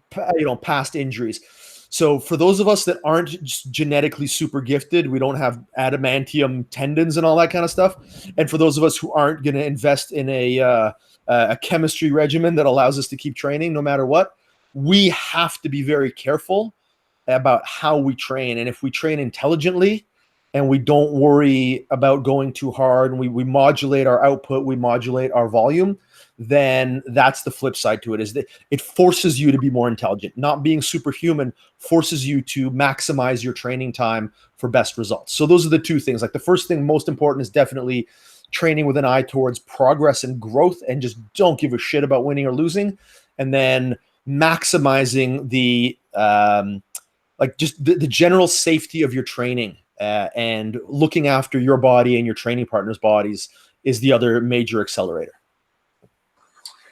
S2: past injuries. So for those of us that aren't just genetically super gifted, we don't have adamantium tendons and all that kind of stuff. And for those of us who aren't going to invest in a chemistry regimen that allows us to keep training no matter what, we have to be very careful about how we train. And if we train intelligently and we don't worry about going too hard, and we modulate our output, we modulate our volume, then that's the flip side to it, is that it forces you to be more intelligent. Not being superhuman forces you to maximize your training time for best results. So those are the two things. Like the first thing, most important, is definitely training with an eye towards progress and growth, and just don't give a shit about winning or losing. And then maximizing the just the general safety of your training, and looking after your body and your training partner's bodies is the other major accelerator.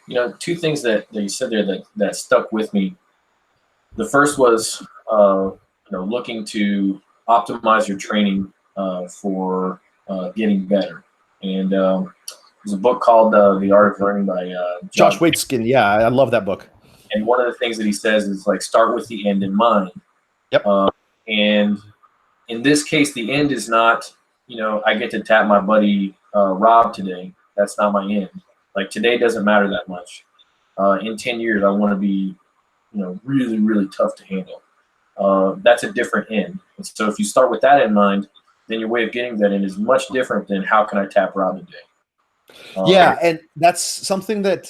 S1: You know, two things that you said there that stuck with me. The first was, looking to optimize your training for getting better. And there's a book called The Art of Learning by
S2: Josh Waitzkin. Yeah, I love that book.
S1: And one of the things that he says is, like, start with the end in mind.
S2: Yep.
S1: And in this case, the end is not, I get to tap my buddy Rob today. That's not my end. Like, today doesn't matter that much. In 10 years, I want to be, really, really tough to handle. That's a different end. And so if you start with that in mind, then your way of getting that end is much different than how can I tap Rob today.
S2: Yeah, and that's something that,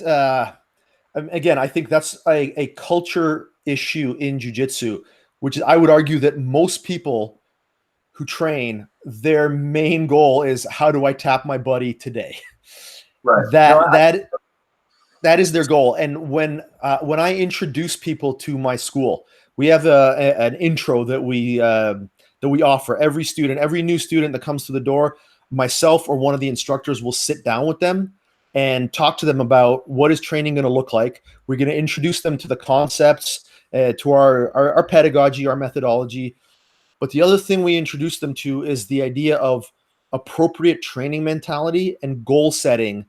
S2: again, I think that's a culture issue in jiu-jitsu, which is, I would argue that most people who train, their main goal is, how do I tap my buddy today?
S1: Right.
S2: That is their goal. And when I introduce people to my school, we have an intro that we offer every student, every new student that comes to the door. Myself or one of the instructors will sit down with them and talk to them about what is training going to look like. We're going to introduce them to the concepts, to our pedagogy, our methodology. But the other thing we introduce them to is the idea of appropriate training mentality and goal setting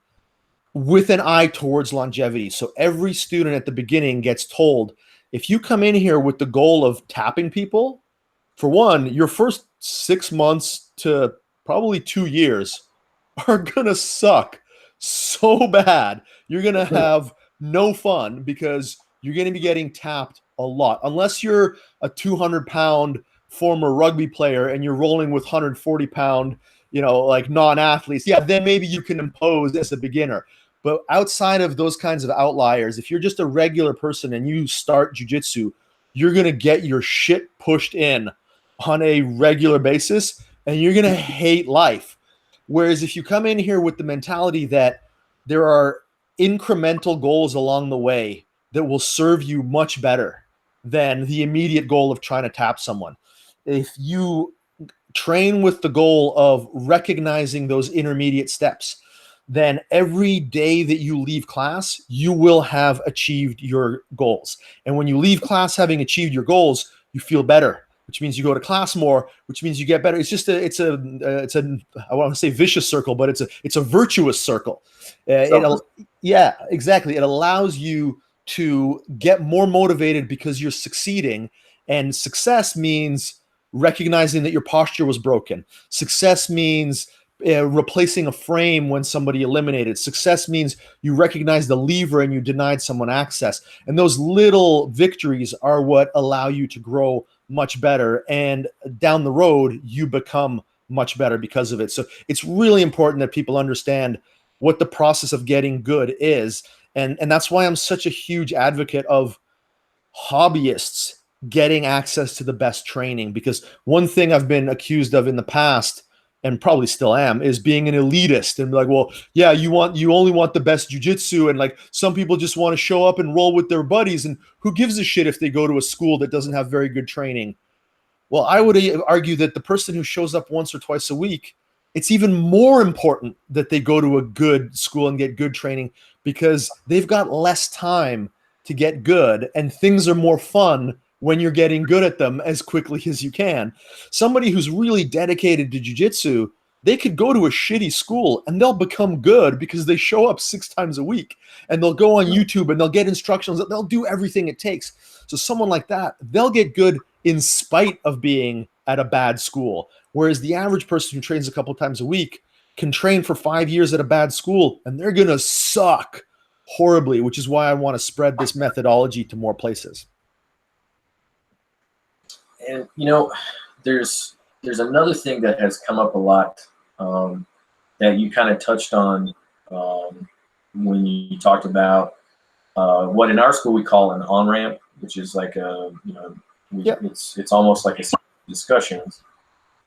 S2: with an eye towards longevity. So every student at the beginning gets told, if you come in here with the goal of tapping people, for one, your first 6 months to probably 2 years are going to suck so bad. You're going to have no fun because you're going to be getting tapped a lot. Unless you're a 200-pound former rugby player and you're rolling with 140-pound, like non-athletes, yeah, then maybe you can impose as a beginner. But outside of those kinds of outliers, if you're just a regular person and you start jiu-jitsu, you're going to get your shit pushed in on a regular basis, and you're going to hate life. Whereas if you come in here with the mentality that there are incremental goals along the way that will serve you much better than the immediate goal of trying to tap someone. If you train with the goal of recognizing those intermediate steps, then every day that you leave class, you will have achieved your goals. And when you leave class having achieved your goals, you feel better, which means you go to class more, which means you get better. It's just it's a I want to say vicious circle, but it's a virtuous circle. Yeah, exactly. It allows you to get more motivated because you're succeeding, and success means recognizing that your posture was broken. Success means replacing a frame when somebody eliminated. Success means you recognize the lever and you denied someone access. And those little victories are what allow you to grow much better. And down the road, you become much better because of it. So it's really important that people understand what the process of getting good is. And that's why I'm such a huge advocate of hobbyists getting access to the best training. Because one thing I've been accused of in the past, and probably still am, is being an elitist and be like, well, yeah, you only want the best jiu-jitsu, and like some people just want to show up and roll with their buddies, and who gives a shit if they go to a school that doesn't have very good training? Well, I would argue that the person who shows up once or twice a week, it's even more important that they go to a good school and get good training, because they've got less time to get good, and things are more fun when you're getting good at them as quickly as you can. Somebody who's really dedicated to jiu-jitsu, They could go to a shitty school and they'll become good because they show up 6 times a week, and they'll go on YouTube and they'll get instructions. They'll do everything it takes. So someone like that, they'll get good in spite of being at a bad school. Whereas the average person who trains a couple times a week can train for 5 years at a bad school and they're going to suck horribly, which is why I want to spread this methodology to more places.
S1: And, you know, there's another thing that has come up a lot that you kind of touched on when you talked about what in our school we call an on-ramp, which is like a, you know, it's almost like a discussions.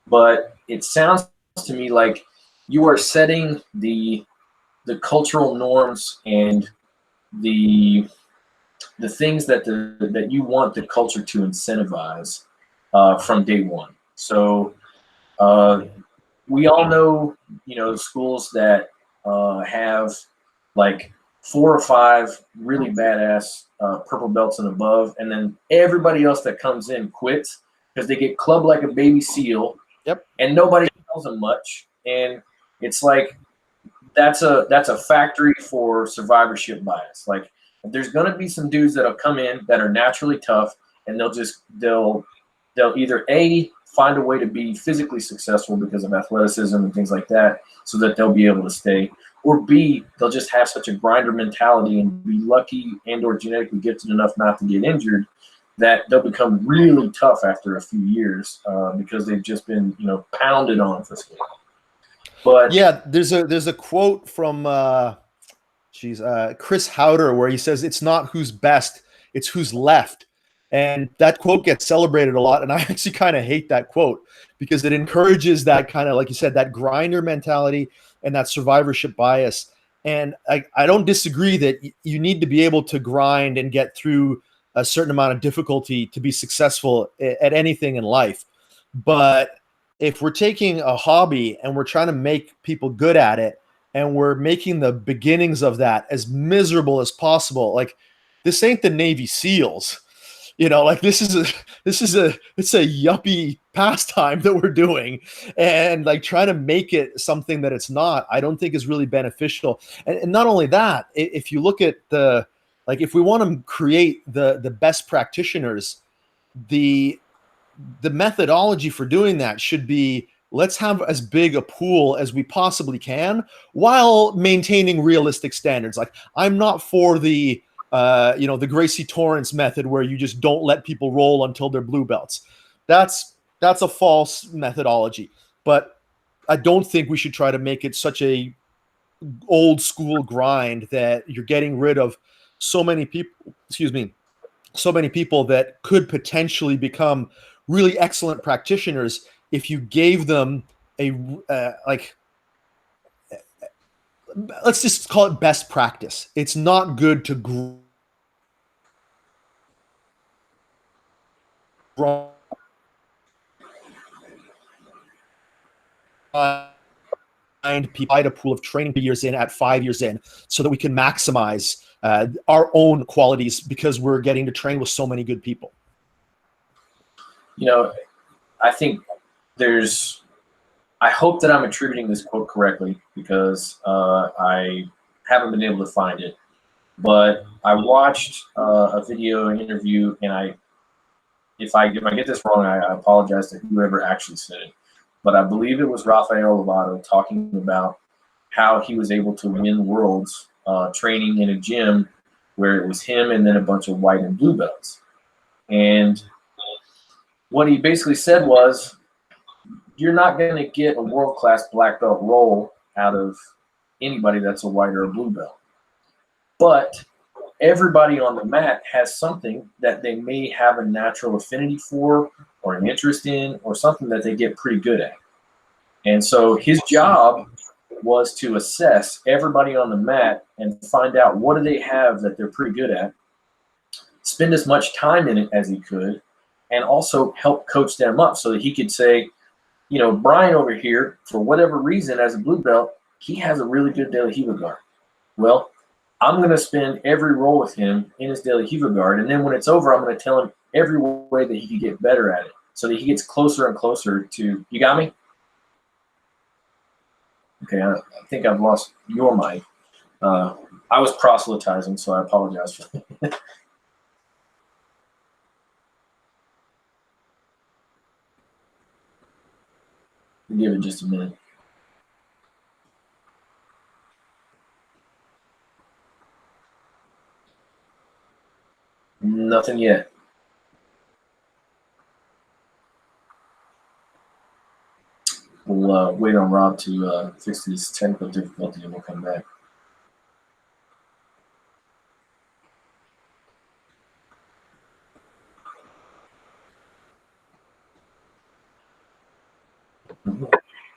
S1: But it sounds to me like you are setting the cultural norms and the things that that you want the culture to incentivize from day one. So we all know, you know, schools that have like 4 or 5 really badass purple belts and above, and then everybody else that comes in quits because they get clubbed like a baby seal.
S2: Yep.
S1: And nobody tells them much, and it's like that's a factory for survivorship bias. Like, there's gonna be some dudes that'll come in that are naturally tough, and they'll either A, find a way to be physically successful because of athleticism and things like that, so that they'll be able to stay, or B, they'll just have such a grinder mentality and be lucky and or genetically gifted enough not to get injured that they'll become really tough after a few years because they've just been, you know, pounded on for skill. But
S2: yeah, there's a quote from Chris Howder where he says it's not who's best, it's who's left. And that quote gets celebrated a lot. And I actually kind of hate that quote because it encourages that kind of, like you said, that grinder mentality and that survivorship bias. And I don't disagree that you need to be able to grind and get through a certain amount of difficulty to be successful at anything in life. But if we're taking a hobby and we're trying to make people good at it, and we're making the beginnings of that as miserable as possible, like, this ain't the Navy SEALs. You know, like, it's a yuppie pastime that we're doing, and like trying to make it something that it's not, I don't think is really beneficial. And not only that, if you look at if we want to create the best practitioners, the methodology for doing that should be, let's have as big a pool as we possibly can while maintaining realistic standards. Like, I'm not for the the Gracie Torrance method where you just don't let people roll until they're blue belts. That's a false methodology. But I don't think we should try to make it such a old school grind that you're getting rid of so many people, that could potentially become really excellent practitioners if you gave them a let's just call it best practice. It's not good to grind people a pool of training 2 years in at 5 years in, so that we can maximize our own qualities because we're getting to train with so many good people.
S1: You know, I think I hope that I'm attributing this quote correctly because I haven't been able to find it. But I watched a video, an interview, and if I get this wrong, I apologize to whoever actually said it. But I believe it was Rafael Lovato talking about how he was able to win worlds training in a gym where it was him and then a bunch of white and blue belts. And what he basically said was, you're not going to get a world-class black belt role out of anybody that's a white or a blue belt. But everybody on the mat has something that they may have a natural affinity for or an interest in or something that they get pretty good at. And so his job was to assess everybody on the mat and find out what do they have that they're pretty good at, spend as much time in it as he could, and also help coach them up so that he could say, you know, Brian over here, for whatever reason, as a blue belt, he has a really good De La Riva guard. Well, I'm going to spend every roll with him in his De La Riva guard, and then when it's over, I'm going to tell him every way that he can get better at it so that he gets closer and closer to, you got me? Okay, I think I've lost your mic. I was proselytizing, so I apologize for that. Give it just a minute. Nothing yet. We'll wait on Rob to fix this technical difficulty, and we'll come back.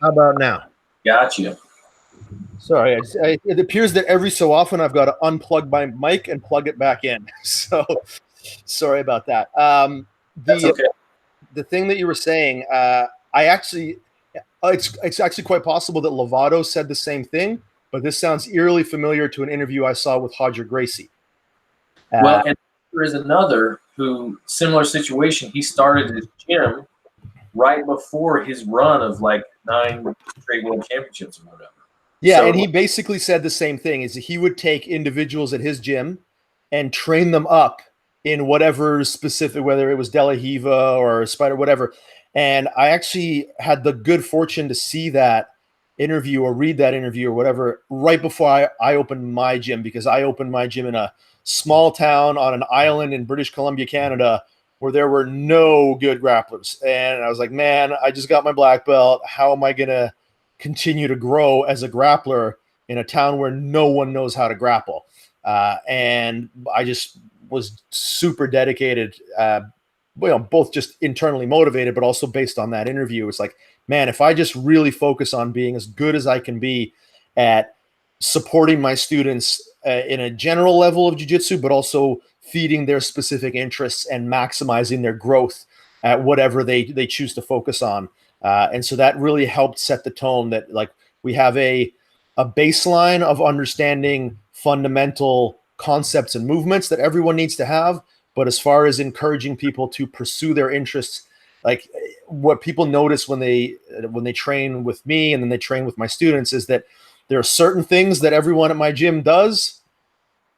S2: How about now?
S1: Gotcha.
S2: Sorry, it appears that every so often I've got to unplug my mic and plug it back in. So sorry about that.
S1: That's okay.
S2: The thing that you were saying, I actually, it's actually quite possible that Lovato said the same thing, but this sounds eerily familiar to an interview I saw with Hodger Gracie.
S1: Well, and there is another who, similar situation, he started his gym right before his run of like 9 straight world championships or whatever.
S2: Yeah,
S1: So,
S2: and he basically said the same thing, is that he would take individuals at his gym and train them up in whatever specific, whether it was De La Hiva or Spider, whatever. And I actually had the good fortune to see that interview or read that interview or whatever right before I opened my gym, because I opened my gym in a small town on an island in British Columbia, Canada, where there were no good grapplers. And I was like, man, I just got my black belt. How am I going to continue to grow as a grappler in a town where no one knows how to grapple? And I just was super dedicated, both just internally motivated, but also based on that interview. It's like, man, if I just really focus on being as good as I can be at supporting my students in a general level of jiu-jitsu, but also feeding their specific interests and maximizing their growth at whatever they choose to focus on. And so that really helped set the tone that, like, we have a baseline of understanding fundamental concepts and movements that everyone needs to have. But as far as encouraging people to pursue their interests, like what people notice when they train with me and then they train with my students, is that there are certain things that everyone at my gym does,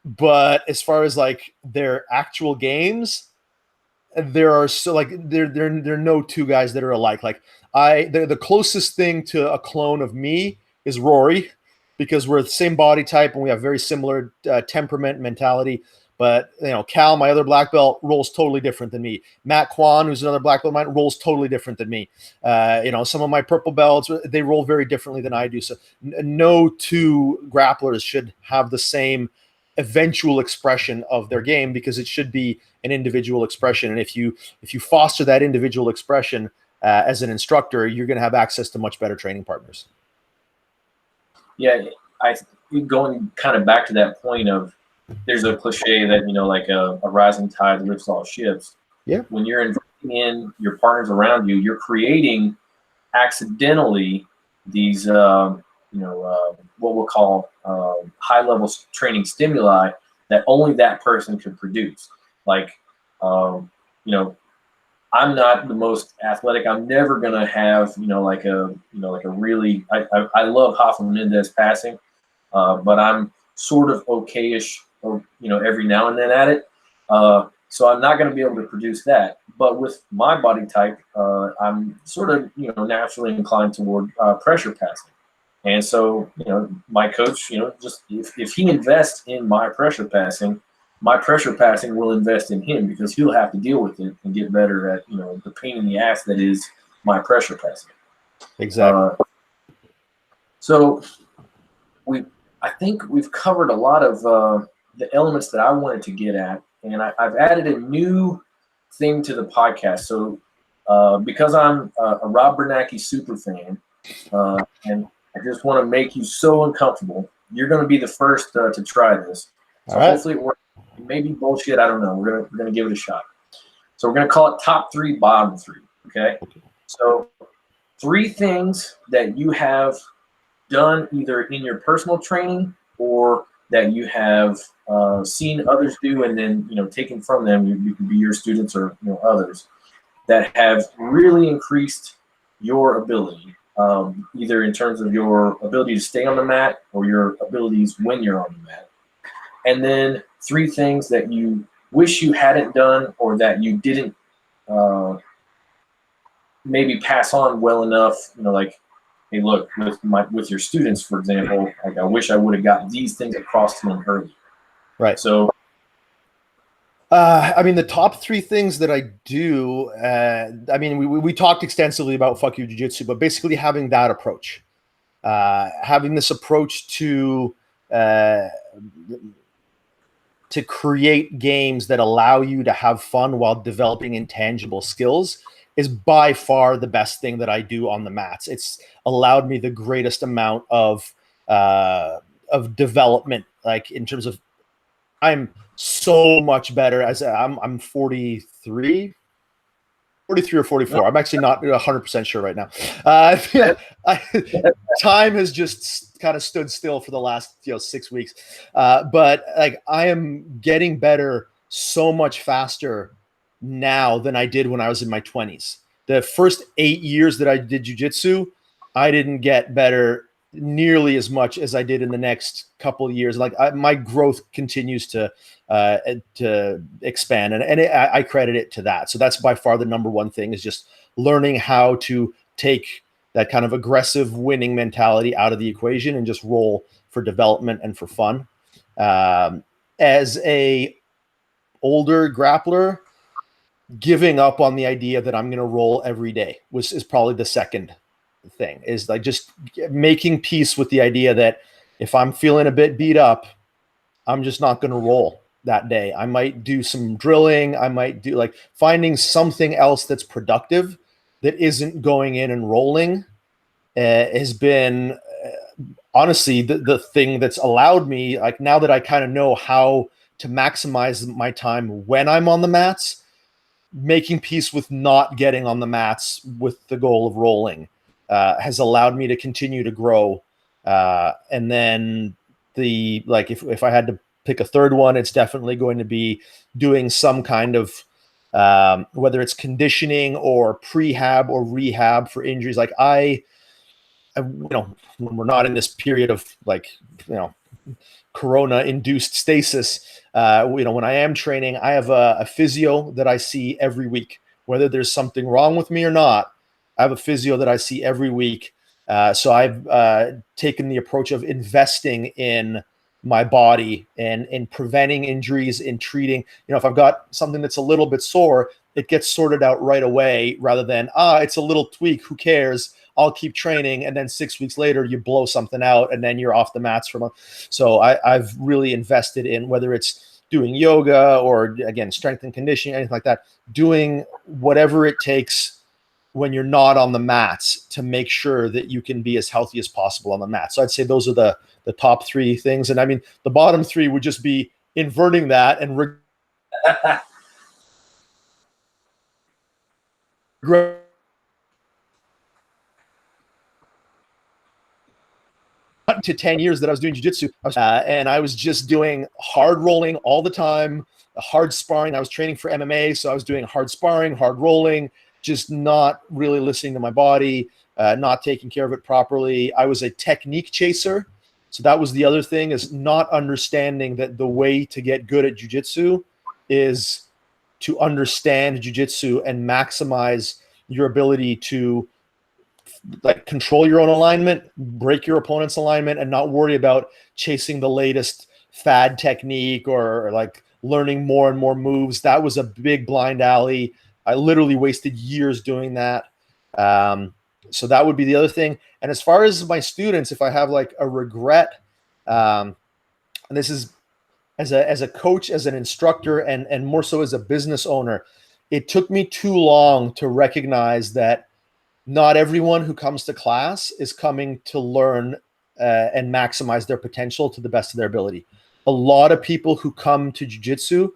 S2: but as far as like their actual games, there are there are no two guys that are alike. Like the closest thing to a clone of me is Rory, because we're the same body type and we have very similar temperament, mentality. But Cal, my other black belt, rolls totally different than me. Matt Kwan, who's another black belt of mine, rolls totally different than me. Some of my purple belts, they roll very differently than I do. So no two grapplers should have the same eventual expression of their game, because it should be an individual expression. And if you foster that individual expression as an instructor, you're going to have access to much better training partners.
S1: Yeah, going kind of back to that point of, there's a cliche that, like a rising tide lifts all ships.
S2: Yeah. When
S1: you're investing in your partners around you, you're creating accidentally these, what we'll call high-level training stimuli that only that person could produce. Like, I'm not the most athletic. I'm never gonna have, like a really. I love Hoffman Mendez passing, but I'm sort of okayish, every now and then at it. So I'm not going to be able to produce that. But with my body type, I'm sort of, naturally inclined toward pressure passing. And so, my coach, just if he invests in my pressure passing will invest in him, because he'll have to deal with it and get better at, the pain in the ass that is my pressure passing.
S2: Exactly.
S1: So I think we've covered a lot of the elements that I wanted to get at, and I've added a new thing to the podcast. So because I'm a Rob Biernacki super fan, and I just want to make you so uncomfortable, you're going to be the first to try this. So hopefully it works. It may be bullshit. I don't know. We're gonna give it a shot. So we're gonna call it top 3, bottom 3. Okay. So 3 things that you have done either in your personal training or that you have seen others do, and then taken from them. You could be your students or others that have really increased your ability either in terms of your ability to stay on the mat or your abilities when you're on the mat. And then 3 things that you wish you hadn't done or that you didn't maybe pass on well enough. Like, hey, look, with your students, for example, like, I wish I would have got these things across to them early.
S2: Right.
S1: So,
S2: I mean, the top 3 things that I do, I mean, we talked extensively about fuck you jiu-jitsu, but basically having that approach, having this approach to create games that allow you to have fun while developing intangible skills is by far the best thing that I do on the mats. It's allowed me the greatest amount of development, like in terms of, I'm so much better as I'm 43 or 44. I'm actually not 100% sure right now. Time has just kind of stood still for the last 6 weeks. But like, I am getting better so much faster now than I did when I was in my 20s. The first 8 years that I did jiu-jitsu, I didn't get better nearly as much as I did in the next couple of years. Like, my growth continues to expand, and I credit it to that. So that's by far the number one thing, is just learning how to take that kind of aggressive winning mentality out of the equation and just roll for development and for fun. As a older grappler, giving up on the idea that I'm going to roll every day is probably the second thing, is like just making peace with the idea that if I'm feeling a bit beat up, I'm just not going to roll that day. I might do some drilling. I might do, like, finding something else that's productive that isn't going in and rolling has been honestly the thing that's allowed me, like, now that I kind of know how to maximize my time when I'm on the mats, making peace with not getting on the mats with the goal of rolling has allowed me to continue to grow. And then if I had to pick a third one, it's definitely going to be doing some kind of whether it's conditioning or prehab or rehab for injuries. Like, when we're not in this period of, like, corona induced stasis, when I am training, I have a physio that I see every week, whether there's something wrong with me or not. I have a physio that I see every week. So I've taken the approach of investing in my body and in preventing injuries, in treating. If I've got something that's a little bit sore, it gets sorted out right away, rather than, it's a little tweak, who cares, I'll keep training, and then 6 weeks later you blow something out and then you're off the mats for a month. So I've really invested in, whether it's doing yoga or, again, strength and conditioning, anything like that, doing whatever it takes when you're not on the mats to make sure that you can be as healthy as possible on the mat. So I'd say those are the top 3 things. And I mean, the bottom 3 would just be inverting that and to 10 years that I was doing jiu-jitsu, and I was just doing hard rolling all the time, hard sparring. I was training for MMA, so I was doing hard sparring, hard rolling, just not really listening to my body, not taking care of it properly. I was a technique chaser. So that was the other thing, is not understanding that the way to get good at jiu-jitsu is to understand jiu-jitsu and maximize your ability to, like, control your own alignment, break your opponent's alignment, and not worry about chasing the latest fad technique or like learning more and more moves. That was a big blind alley. I literally wasted years doing that. So that would be the other thing. And as far as my students, if I have like a regret, and this is as a coach, as an instructor, and more so as a business owner, it took me too long to recognize that not everyone who comes to class is coming to learn and maximize their potential to the best of their ability. A lot of people who come to jiu-jitsu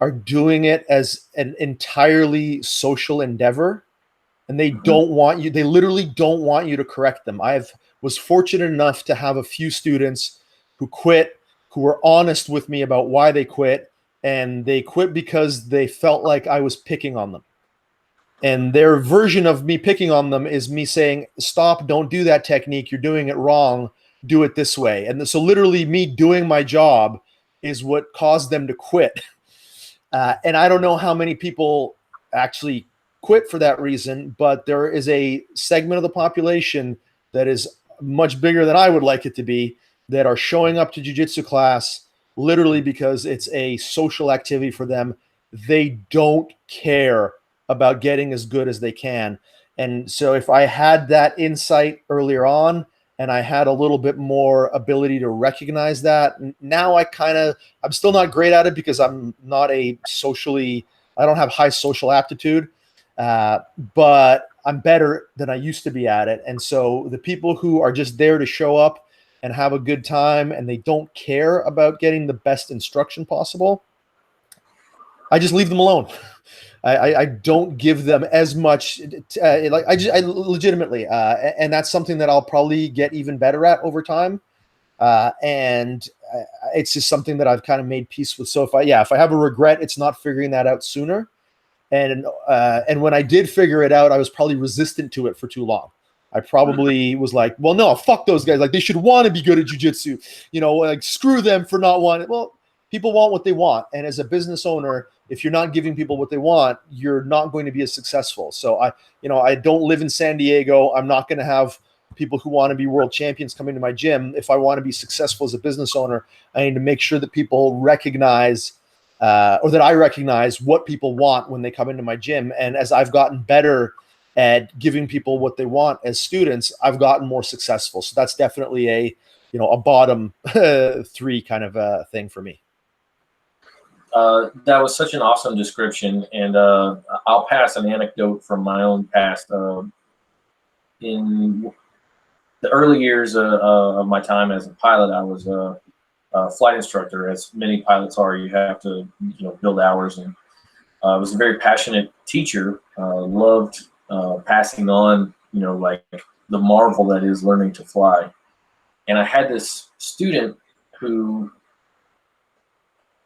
S2: are doing it as an entirely social endeavor, and they don't want you, they literally don't want you to correct them. Was fortunate enough to have a few students who quit, who were honest with me about why they quit, and they quit because they felt like I was picking on them. And their version of me picking on them is me saying, stop, don't do that technique. You're doing it wrong. Do it this way. And so literally me doing my job is what caused them to quit. And I don't know how many people actually quit for that reason, but there is a segment of the population that is much bigger than I would like it to be that are showing up to jiu-jitsu class literally because it's a social activity for them. They don't care about getting as good as they can. And so if I had that insight earlier on and I had a little bit more ability to recognize that, now I'm still not great at it because I'm not I don't have high social aptitude, but I'm better than I used to be at it. And so the people who are just there to show up and have a good time and they don't care about getting the best instruction possible, I just leave them alone. I don't give them as much, I legitimately, and that's something that I'll probably get even better at over time. And it's just something that I've kind of made peace with. So if I have a regret, it's not figuring that out sooner. And when I did figure it out, I was probably resistant to it for too long. I probably was like, well, no, fuck those guys. Like, they should want to be good at jiu-jitsu, like, screw them for not wanting. Well, people want what they want. And as a business owner, if you're not giving people what they want, you're not going to be as successful. So I don't live in San Diego. I'm not going to have people who want to be world champions come into my gym. If I want to be successful as a business owner, I need to make sure that people recognize or that I recognize what people want when they come into my gym. And as I've gotten better at giving people what they want as students, I've gotten more successful. So that's definitely a bottom three kind of thing for me.
S1: That was such an awesome description, and I'll pass an anecdote from my own past. In the early years of my time as a pilot, I was a flight instructor. As many pilots are, you have to build hours, and I was a very passionate teacher. Loved passing on like the marvel that is learning to fly. And I had this student who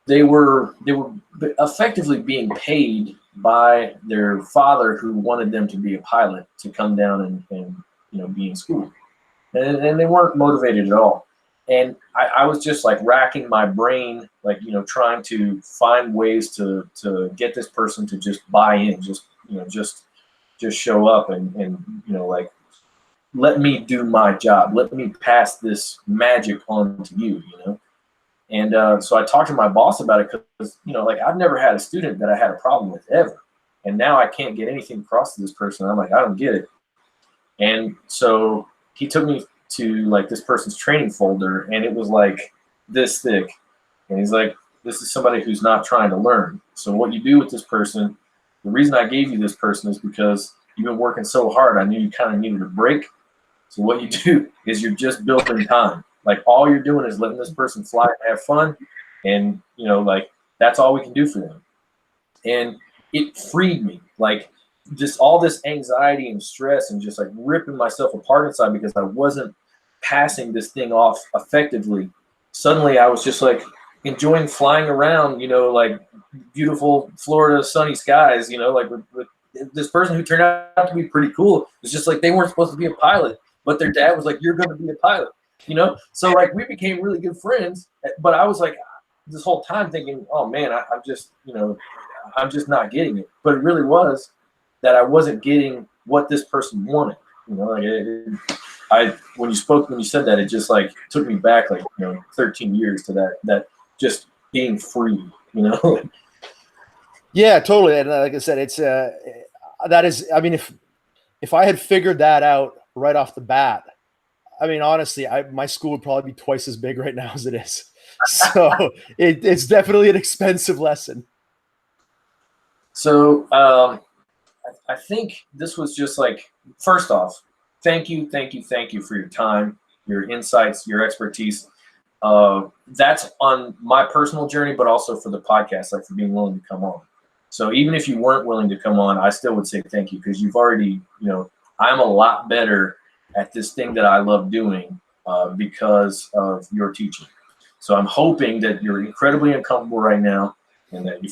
S1: they were effectively being paid by their father, who wanted them to be a pilot, to come down and be in school, and they weren't motivated at all. And I was just like racking my brain, like trying to find ways to get this person to just buy in, just show up and like, let me do my job, let me pass this magic on to you. And so I talked to my boss about it because, like, I've never had a student that I had a problem with ever. And now I can't get anything across to this person. I'm like, I don't get it. And so he took me to like this person's training folder, and it was like this thick. And he's like, this is somebody who's not trying to learn. So what you do with this person, the reason I gave you this person is because you've been working so hard. I knew you kind of needed a break. So what you do is you're just building time. Like, all you're doing is letting this person fly and have fun. And, like, that's all we can do for them. And it freed me. Like, just all this anxiety and stress and just like ripping myself apart inside because I wasn't passing this thing off effectively. Suddenly I was just like enjoying flying around, like beautiful Florida sunny skies, like with this person who turned out to be pretty cool. It's just like they weren't supposed to be a pilot, but their dad was like, you're going to be a pilot. So like we became really good friends, but I was like this whole time thinking, oh man, I'm just, I'm just not getting it. But it really was that I wasn't getting what this person wanted. When you said that, it just like took me back like 13 years to that just being free.
S2: Yeah, totally. And like I said, it's that is, I mean, if I had figured that out right off the bat, I mean, honestly, my school would probably be twice as big right now as it is. So it's definitely an expensive lesson.
S1: So I think this was just like, first off, thank you for your time, your insights, your expertise. That's on my personal journey, but also for the podcast, like for being willing to come on. So even if you weren't willing to come on, I still would say thank you, because you've already, I'm a lot better at this thing that I love doing because of your teaching. So I'm hoping that you're incredibly uncomfortable right now, and that you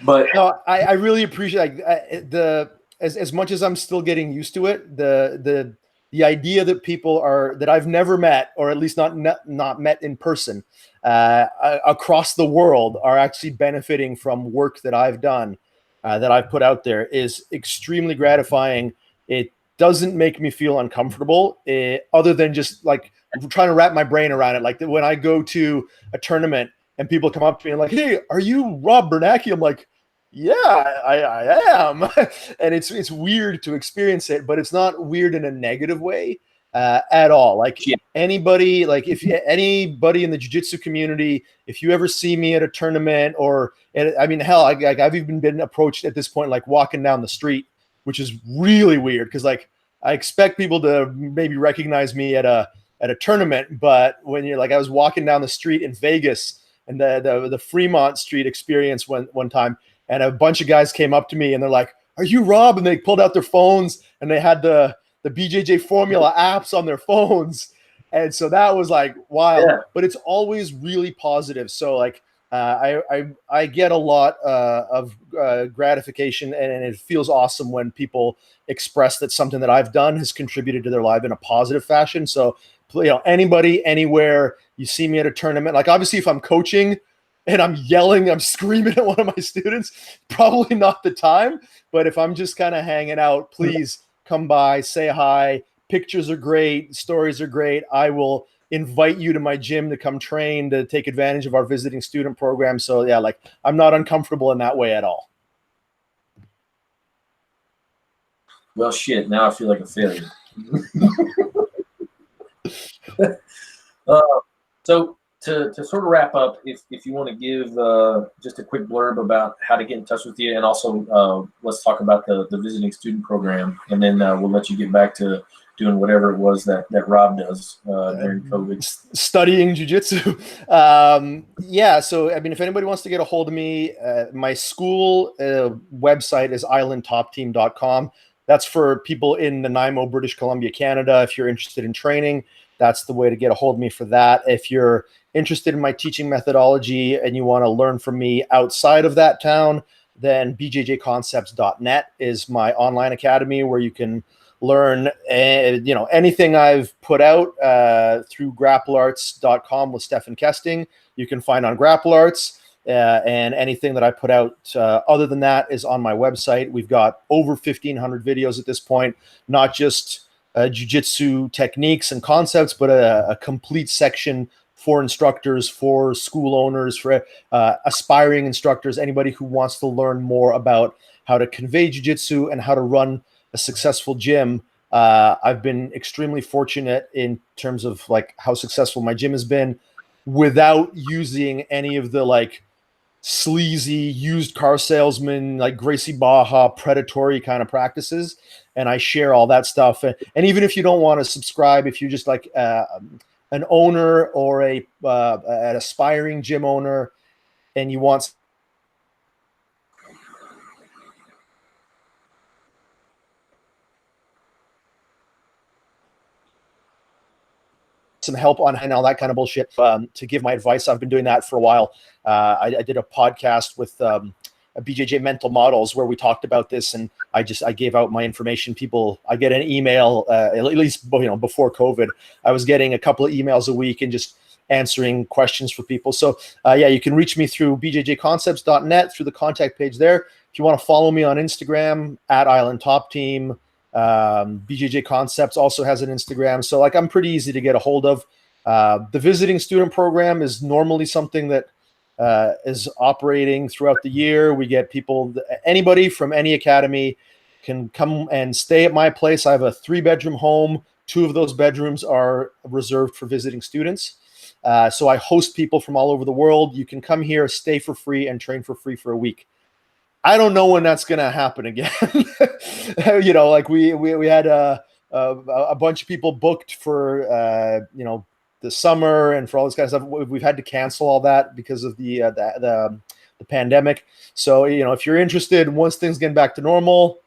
S1: But
S2: No, I really appreciate the as much as I'm still getting used to it, the idea that people are that I've never met, or at least not met in person, across the world are actually benefiting from work that I've done, that I've put out there is extremely gratifying. It doesn't make me feel uncomfortable, other than just like trying to wrap my brain around it. Like when I go to a tournament and people come up to me and like, "Hey, are you Rob Biernacki?" I'm like, yeah, I am. And it's weird to experience it, but it's not weird in a negative way, at all. Like
S1: yeah,
S2: anybody, like if you, anybody in the jiu-jitsu community, if you ever see me at a tournament, or I mean, hell, I've even been approached at this point, like walking down the street, which is really weird because like I expect people to maybe recognize me at a tournament, but when you're like, I was walking down the street in Vegas and the Fremont Street experience one time, and a bunch of guys came up to me and they're like, "Are you Rob?" And they pulled out their phones and they had the BJJ Formula apps on their phones, and so that was like wild.
S1: yeah.
S2: But it's always really positive. So like I get a lot of gratification, and it feels awesome when people express that something that I've done has contributed to their life in a positive fashion. So anybody, anywhere, you see me at a tournament, like obviously if I'm coaching and I'm yelling, I'm screaming at one of my students, probably not the time. But if I'm just kind of hanging out, please come by, say hi. Pictures are great, stories are great. I will invite you to my gym to come train, to take advantage of our visiting student program. So yeah, like I'm not uncomfortable in that way at all.
S1: Well, shit. Now I feel like a failure. uh, so to sort of wrap up, if you want to give just a quick blurb about how to get in touch with you, and also let's talk about the visiting student program, and then we'll let you get back to doing whatever it was that Rob does during COVID.
S2: Studying jiu-jitsu. Yeah, so I mean, if anybody wants to get a hold of me, my school website is islandtopteam.com. That's for people in Nanaimo, British Columbia, Canada. If you're interested in training, that's the way to get a hold of me for that. If you're interested in my teaching methodology and you want to learn from me outside of that town, then bjjconcepts.net is my online academy where you can learn anything I've put out through grapplearts.com with Stefan Kesting. You can find on Grapple Arts. And anything that I put out other than that is on my website. We've got over 1,500 videos at this point, not just jiu-jitsu techniques and concepts, but a complete section for instructors, for school owners, for aspiring instructors, anybody who wants to learn more about how to convey jiu-jitsu and how to run a successful gym. I've been extremely fortunate in terms of like how successful my gym has been without using any of the like sleazy used car salesman, like Gracie Baja predatory kind of practices. And I share all that stuff. And even if you don't want to subscribe, if you're just like an owner or an aspiring gym owner and you want some help on and all that kind of bullshit, to give my advice, I've been doing that for a while. I did a podcast with BJJ Mental Models where we talked about this, and I gave out my information. I get an email, at least before COVID, I was getting a couple of emails a week and just answering questions for people. So yeah, you can reach me through bjjconcepts.net through the contact page there. If you want to follow me on Instagram at Island Top Team, BJJ Concepts also has an Instagram. So like I'm pretty easy to get a hold of. The visiting student program is normally something that is operating throughout the year. We get people, anybody from any academy can come and stay at my place. I have a 3-bedroom home. 2 of those bedrooms are reserved for visiting students. So I host people from all over the world. You can come here, stay for free, and train for free for a week. I don't know when that's going to happen again. Like we had a bunch of people booked for the summer and for all this kind of stuff. We've had to cancel all that because of the pandemic. So if you're interested, once things get back to normal,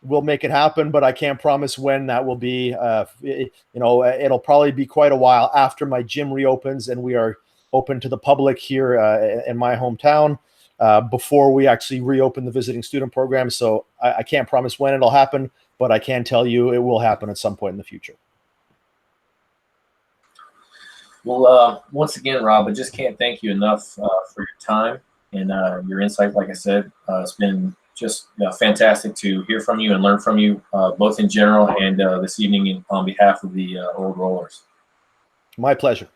S2: we'll make it happen. But I can't promise when that will be. It'll probably be quite a while after my gym reopens and we are open to the public here in my hometown. before we actually reopen the visiting student program. So I can't promise when it'll happen, but I can tell you it will happen at some point in the future.
S1: Well, once again, Rob, I just can't thank you enough for your time and your insight. Like I said, it's been just fantastic to hear from you and learn from you, both in general and this evening on behalf of the Old Rollers.
S2: My pleasure.